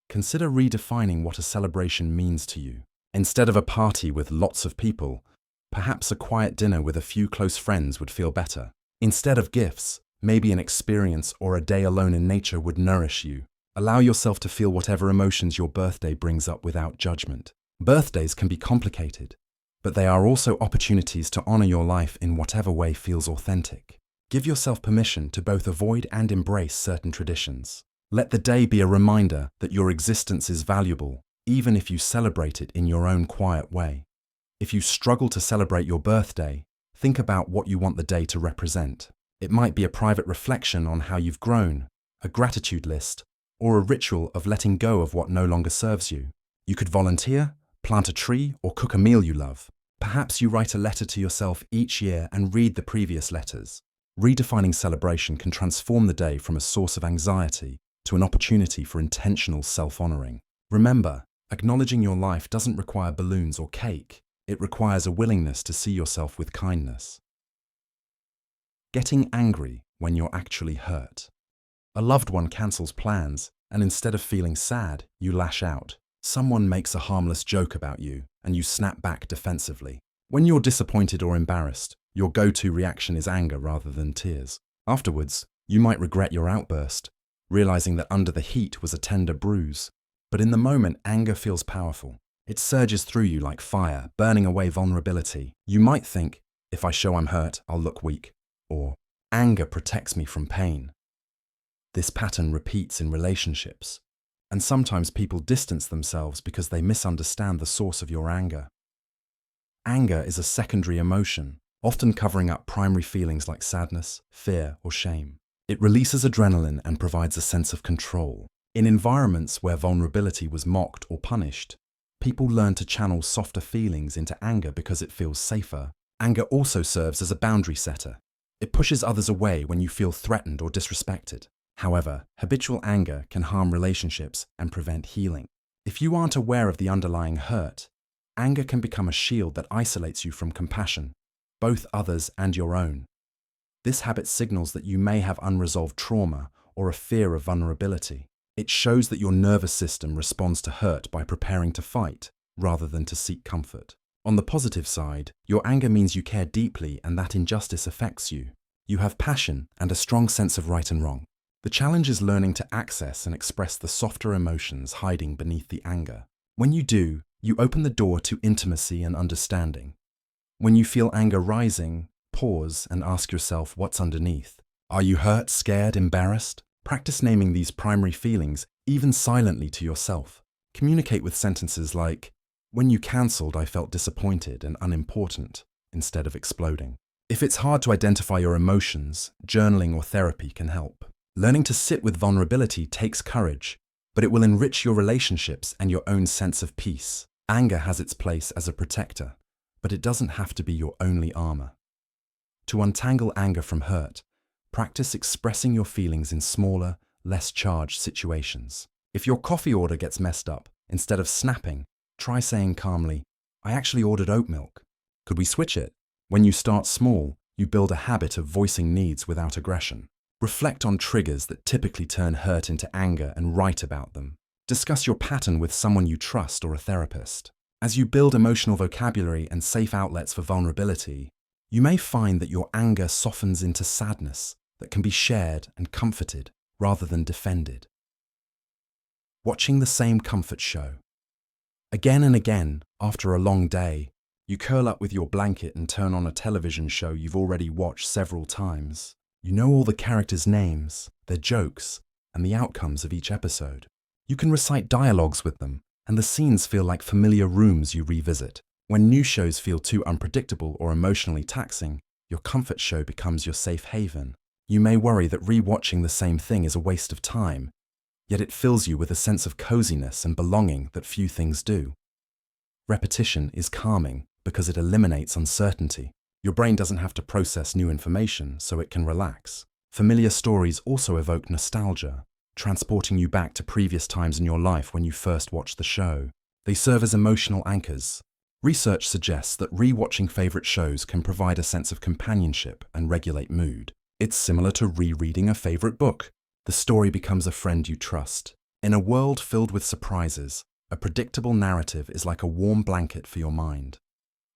Consider redefining what a celebration means to you. Instead of a party with lots of people, perhaps a quiet dinner with a few close friends would feel better. Instead of gifts, maybe an experience or a day alone in nature would nourish you. Allow yourself to feel whatever emotions your birthday brings up without judgment. Birthdays can be complicated, but they are also opportunities to honor your life in whatever way feels authentic. Give yourself permission to both avoid and embrace certain traditions. Let the day be a reminder that your existence is valuable, even if you celebrate it in your own quiet way. If you struggle to celebrate your birthday, think about what you want the day to represent. It might be a private reflection on how you've grown, a gratitude list, or a ritual of letting go of what no longer serves you. You could volunteer, plant a tree, or cook a meal you love. Perhaps you write a letter to yourself each year and read the previous letters. Redefining celebration can transform the day from a source of anxiety to an opportunity for intentional self-honoring. Remember, acknowledging your life doesn't require balloons or cake. It requires a willingness to see yourself with kindness. Getting angry when you're actually hurt. A loved one cancels plans, and instead of feeling sad, you lash out. Someone makes a harmless joke about you, and you snap back defensively. When you're disappointed or embarrassed, your go-to reaction is anger rather than tears. Afterwards, you might regret your outburst, realizing that under the heat was a tender bruise. But in the moment, anger feels powerful. It surges through you like fire, burning away vulnerability. You might think, if I show I'm hurt, I'll look weak. Or, anger protects me from pain. This pattern repeats in relationships, and sometimes people distance themselves because they misunderstand the source of your anger. Anger is a secondary emotion, often covering up primary feelings like sadness, fear, or shame. It releases adrenaline and provides a sense of control. In environments where vulnerability was mocked or punished, people learn to channel softer feelings into anger because it feels safer. Anger also serves as a boundary setter. It pushes others away when you feel threatened or disrespected. However, habitual anger can harm relationships and prevent healing. If you aren't aware of the underlying hurt, anger can become a shield that isolates you from compassion, both others and your own. This habit signals that you may have unresolved trauma or a fear of vulnerability. It shows that your nervous system responds to hurt by preparing to fight rather than to seek comfort. On the positive side, your anger means you care deeply and that injustice affects you. You have passion and a strong sense of right and wrong. The challenge is learning to access and express the softer emotions hiding beneath the anger. When you do, you open the door to intimacy and understanding. When you feel anger rising, pause and ask yourself what's underneath. Are you hurt, scared, embarrassed? Practice naming these primary feelings, even silently to yourself. Communicate with sentences like, "When you cancelled, I felt disappointed and unimportant," instead of exploding. If it's hard to identify your emotions, journaling or therapy can help. Learning to sit with vulnerability takes courage, but it will enrich your relationships and your own sense of peace. Anger has its place as a protector, but it doesn't have to be your only armor. To untangle anger from hurt, practice expressing your feelings in smaller, less charged situations. If your coffee order gets messed up, instead of snapping, try saying calmly, "I actually ordered oat milk. Could we switch it?" When you start small, you build a habit of voicing needs without aggression. Reflect on triggers that typically turn hurt into anger and write about them. Discuss your pattern with someone you trust or a therapist. As you build emotional vocabulary and safe outlets for vulnerability, you may find that your anger softens into sadness that can be shared and comforted rather than defended. Watching the same comfort show. Again and again, after a long day, you curl up with your blanket and turn on a television show you've already watched several times. You know all the characters' names, their jokes, and the outcomes of each episode. You can recite dialogues with them, and the scenes feel like familiar rooms you revisit. When new shows feel too unpredictable or emotionally taxing, your comfort show becomes your safe haven. You may worry that rewatching the same thing is a waste of time, yet it fills you with a sense of coziness and belonging that few things do. Repetition is calming because it eliminates uncertainty. Your brain doesn't have to process new information, so it can relax. Familiar stories also evoke nostalgia, transporting you back to previous times in your life when you first watched the show. They serve as emotional anchors. Research suggests that rewatching favorite shows can provide a sense of companionship and regulate mood. It's similar to rereading a favorite book. The story becomes a friend you trust. In a world filled with surprises, a predictable narrative is like a warm blanket for your mind.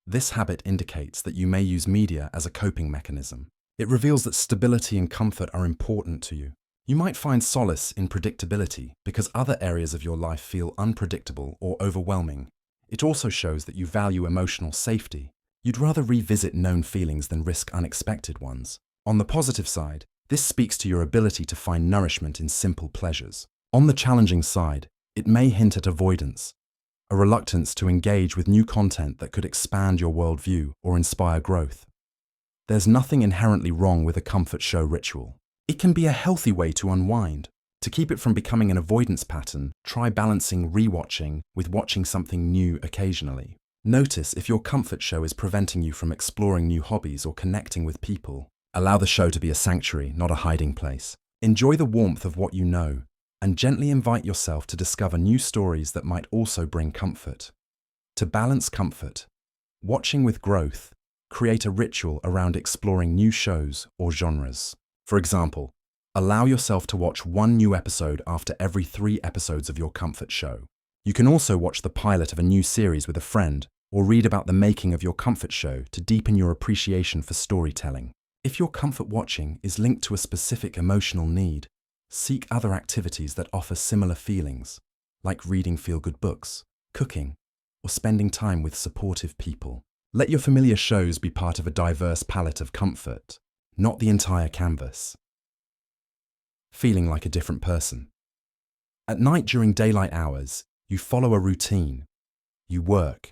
This habit indicates that you may use media as a coping mechanism. It reveals that stability and comfort are important to you. You might find solace in predictability because other areas of your life feel unpredictable or overwhelming. It also shows that you value emotional safety. You'd rather revisit known feelings than risk unexpected ones. On the positive side, this speaks to your ability to find nourishment in simple pleasures. On the challenging side, it may hint at avoidance, a reluctance to engage with new content that could expand your worldview or inspire growth. There's nothing inherently wrong with a comfort show ritual. It can be a healthy way to unwind. To keep it from becoming an avoidance pattern, try balancing rewatching with watching something new occasionally. Notice if your comfort show is preventing you from exploring new hobbies or connecting with people. Allow the show to be a sanctuary, not a hiding place. Enjoy the warmth of what you know, and gently invite yourself to discover new stories that might also bring comfort. To balance comfort, watching with growth, create a ritual around exploring new shows or genres. For example, allow yourself to watch one new episode after every 3 episodes of your comfort show. You can also watch the pilot of a new series with a friend or read about the making of your comfort show to deepen your appreciation for storytelling. If your comfort watching is linked to a specific emotional need, seek other activities that offer similar feelings, like reading feel-good books, cooking, or spending time with supportive people. Let your familiar shows be part of a diverse palette of comfort, not the entire canvas. Feeling like a different person. At night during daylight hours, you follow a routine. You work,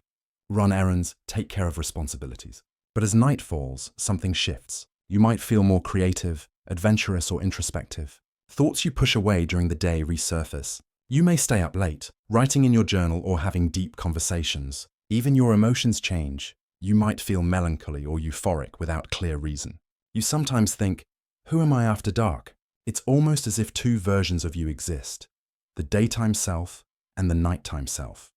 run errands, take care of responsibilities. But as night falls, something shifts. You might feel more creative, adventurous, or introspective. Thoughts you push away during the day resurface. You may stay up late, writing in your journal or having deep conversations. Even your emotions change. You might feel melancholy or euphoric without clear reason. You sometimes think, who am I after dark? It's almost as if 2 versions of you exist, the daytime self and the nighttime self.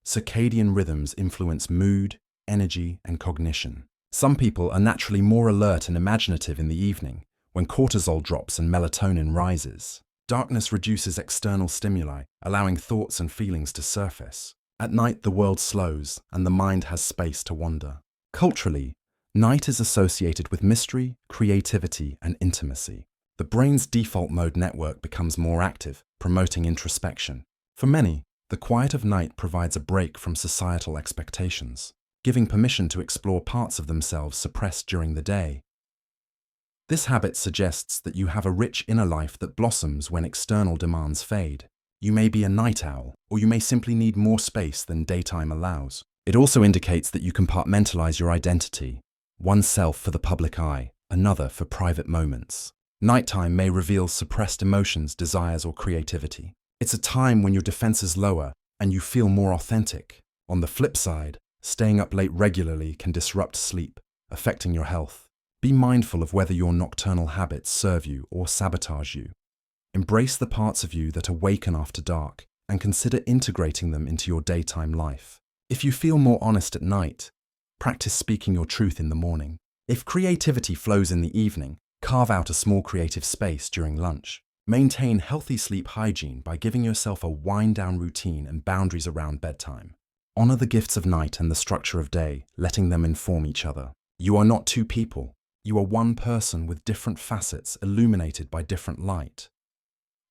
Circadian rhythms influence mood, energy, and cognition. Some people are naturally more alert and imaginative in the evening, when cortisol drops and melatonin rises. Darkness reduces external stimuli, allowing thoughts and feelings to surface. At night, the world slows, and the mind has space to wander. Culturally, night is associated with mystery, creativity, and intimacy. The brain's default mode network becomes more active, promoting introspection. For many, the quiet of night provides a break from societal expectations, giving permission to explore parts of themselves suppressed during the day. This habit suggests that you have a rich inner life that blossoms when external demands fade. You may be a night owl, or you may simply need more space than daytime allows. It also indicates that you compartmentalize your identity, one self for the public eye, another for private moments. Nighttime may reveal suppressed emotions, desires, or creativity. It's a time when your defenses lower and you feel more authentic. On the flip side, staying up late regularly can disrupt sleep, affecting your health. Be mindful of whether your nocturnal habits serve you or sabotage you. Embrace the parts of you that awaken after dark and consider integrating them into your daytime life. If you feel more honest at night, practice speaking your truth in the morning. If creativity flows in the evening, carve out a small creative space during lunch. Maintain healthy sleep hygiene by giving yourself a wind-down routine and boundaries around bedtime. Honor the gifts of night and the structure of day, letting them inform each other. You are not 2 people. You are one person with different facets illuminated by different light.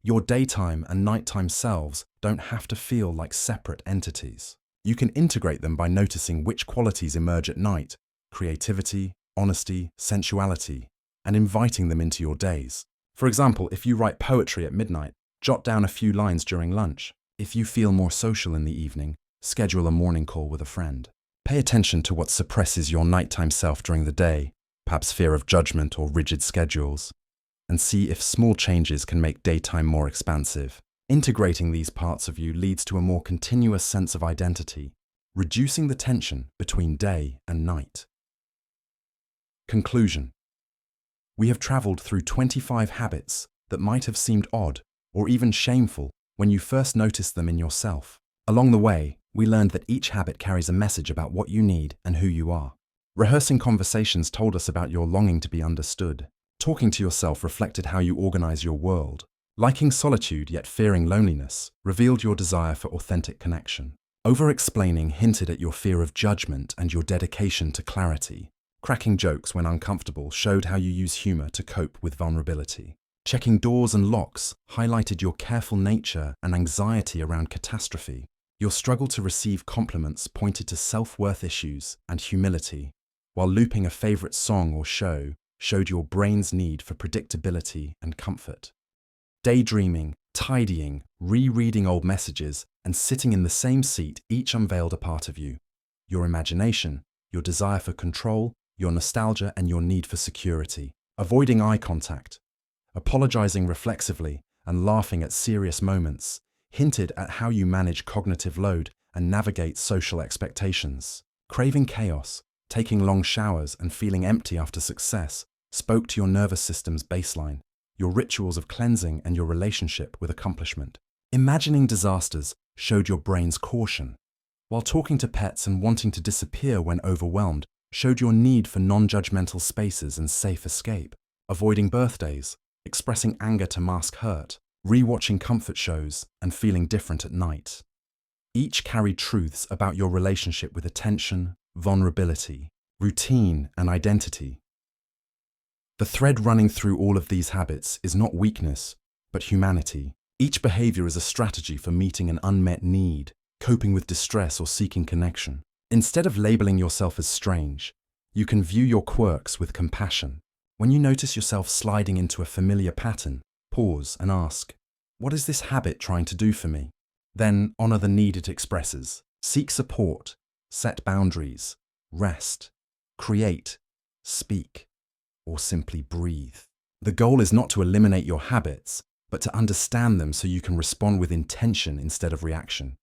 Your daytime and nighttime selves don't have to feel like separate entities. You can integrate them by noticing which qualities emerge at night: creativity, honesty, sensuality, and inviting them into your days. For example, if you write poetry at midnight, jot down a few lines during lunch. If you feel more social in the evening, schedule a morning call with a friend. Pay attention to what suppresses your nighttime self during the day, perhaps fear of judgment or rigid schedules, and see if small changes can make daytime more expansive. Integrating these parts of you leads to a more continuous sense of identity, reducing the tension between day and night. Conclusion. We have traveled through 25 habits that might have seemed odd or even shameful when you first noticed them in yourself. Along the way, we learned that each habit carries a message about what you need and who you are. Rehearsing conversations told us about your longing to be understood. Talking to yourself reflected how you organize your world. Liking solitude yet fearing loneliness revealed your desire for authentic connection. Over-explaining hinted at your fear of judgment and your dedication to clarity. Cracking jokes when uncomfortable showed how you use humor to cope with vulnerability. Checking doors and locks highlighted your careful nature and anxiety around catastrophe. Your struggle to receive compliments pointed to self-worth issues and humility, while looping a favorite song or show showed your brain's need for predictability and comfort. Daydreaming, tidying, rereading old messages, and sitting in the same seat each unveiled a part of you. Your imagination, your desire for control, your nostalgia, and your need for security. Avoiding eye contact, apologizing reflexively, and laughing at serious moments hinted at how you manage cognitive load and navigate social expectations. Craving chaos, taking long showers, and feeling empty after success spoke to your nervous system's baseline, your rituals of cleansing, and your relationship with accomplishment. Imagining disasters showed your brain's caution, while talking to pets and wanting to disappear when overwhelmed showed your need for non-judgmental spaces and safe escape. Avoiding birthdays, expressing anger to mask hurt, rewatching comfort shows, and feeling different at night. Each carried truths about your relationship with attention, vulnerability, routine, and identity. The thread running through all of these habits is not weakness, but humanity. Each behavior is a strategy for meeting an unmet need, coping with distress, or seeking connection. Instead of labeling yourself as strange, you can view your quirks with compassion. When you notice yourself sliding into a familiar pattern, pause and ask, what is this habit trying to do for me? Then honor the need it expresses. Seek support, set boundaries, rest, create, speak, or simply breathe. The goal is not to eliminate your habits, but to understand them so you can respond with intention instead of reaction.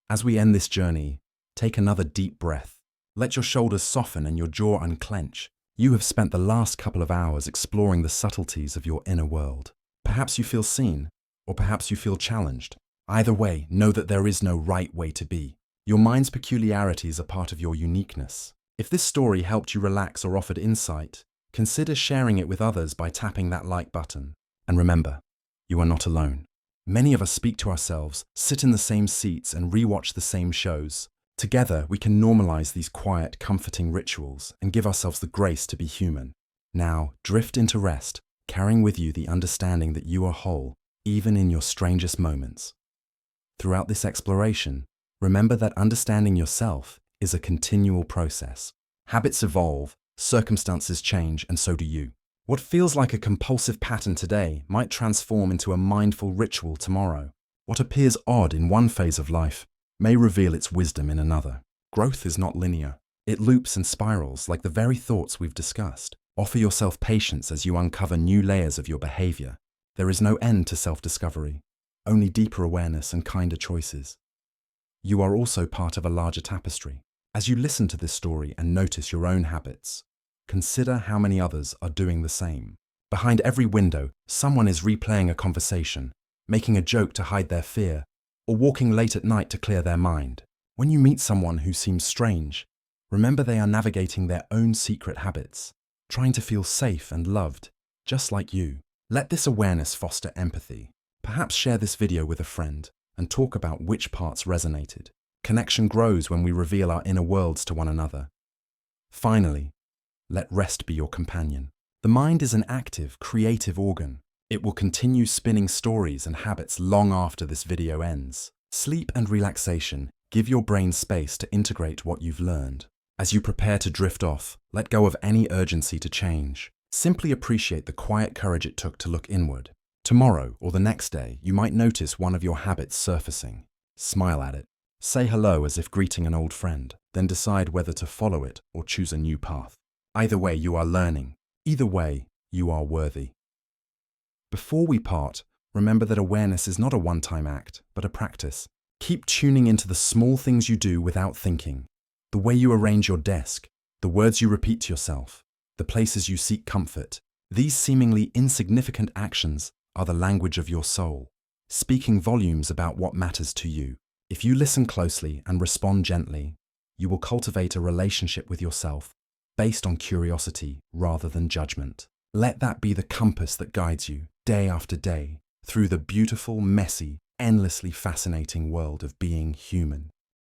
As we end this journey, take another deep breath. Let your shoulders soften and your jaw unclench. You have spent the last couple of hours exploring the subtleties of your inner world. Perhaps you feel seen, or perhaps you feel challenged. Either way, know that there is no right way to be. Your mind's peculiarities are part of your uniqueness. If this story helped you relax or offered insight, consider sharing it with others by tapping that like button. And remember, you are not alone. Many of us speak to ourselves, sit in the same seats, and rewatch the same shows. Together, we can normalize these quiet, comforting rituals and give ourselves the grace to be human. Now, drift into rest, carrying with you the understanding that you are whole, even in your strangest moments. Throughout this exploration, remember that understanding yourself is a continual process. Habits evolve, circumstances change, and so do you. What feels like a compulsive pattern today might transform into a mindful ritual tomorrow. What appears odd in one phase of life may reveal its wisdom in another. Growth is not linear. It loops and spirals like the very thoughts we've discussed. Offer yourself patience as you uncover new layers of your behavior. There is no end to self-discovery, only deeper awareness and kinder choices. You are also part of a larger tapestry. As you listen to this story and notice your own habits, consider how many others are doing the same. Behind every window, someone is replaying a conversation, making a joke to hide their fear, or walking late at night to clear their mind. When you meet someone who seems strange, remember they are navigating their own secret habits, trying to feel safe and loved, just like you. Let this awareness foster empathy. Perhaps share this video with a friend and talk about which parts resonated. Connection grows when we reveal our inner worlds to one another. Finally, let rest be your companion. The mind is an active, creative organ. It will continue spinning stories and habits long after this video ends. Sleep and relaxation give your brain space to integrate what you've learned. As you prepare to drift off, let go of any urgency to change. Simply appreciate the quiet courage it took to look inward. Tomorrow or the next day, you might notice one of your habits surfacing. Smile at it. Say hello as if greeting an old friend, then decide whether to follow it or choose a new path. Either way, you are learning. Either way, you are worthy. Before we part, remember that awareness is not a one-time act, but a practice. Keep tuning into the small things you do without thinking. The way you arrange your desk, the words you repeat to yourself, the places you seek comfort. These seemingly insignificant actions are the language of your soul, speaking volumes about what matters to you. If you listen closely and respond gently, you will cultivate a relationship with yourself based on curiosity rather than judgment. Let that be the compass that guides you, day after day, through the beautiful, messy, endlessly fascinating world of being human.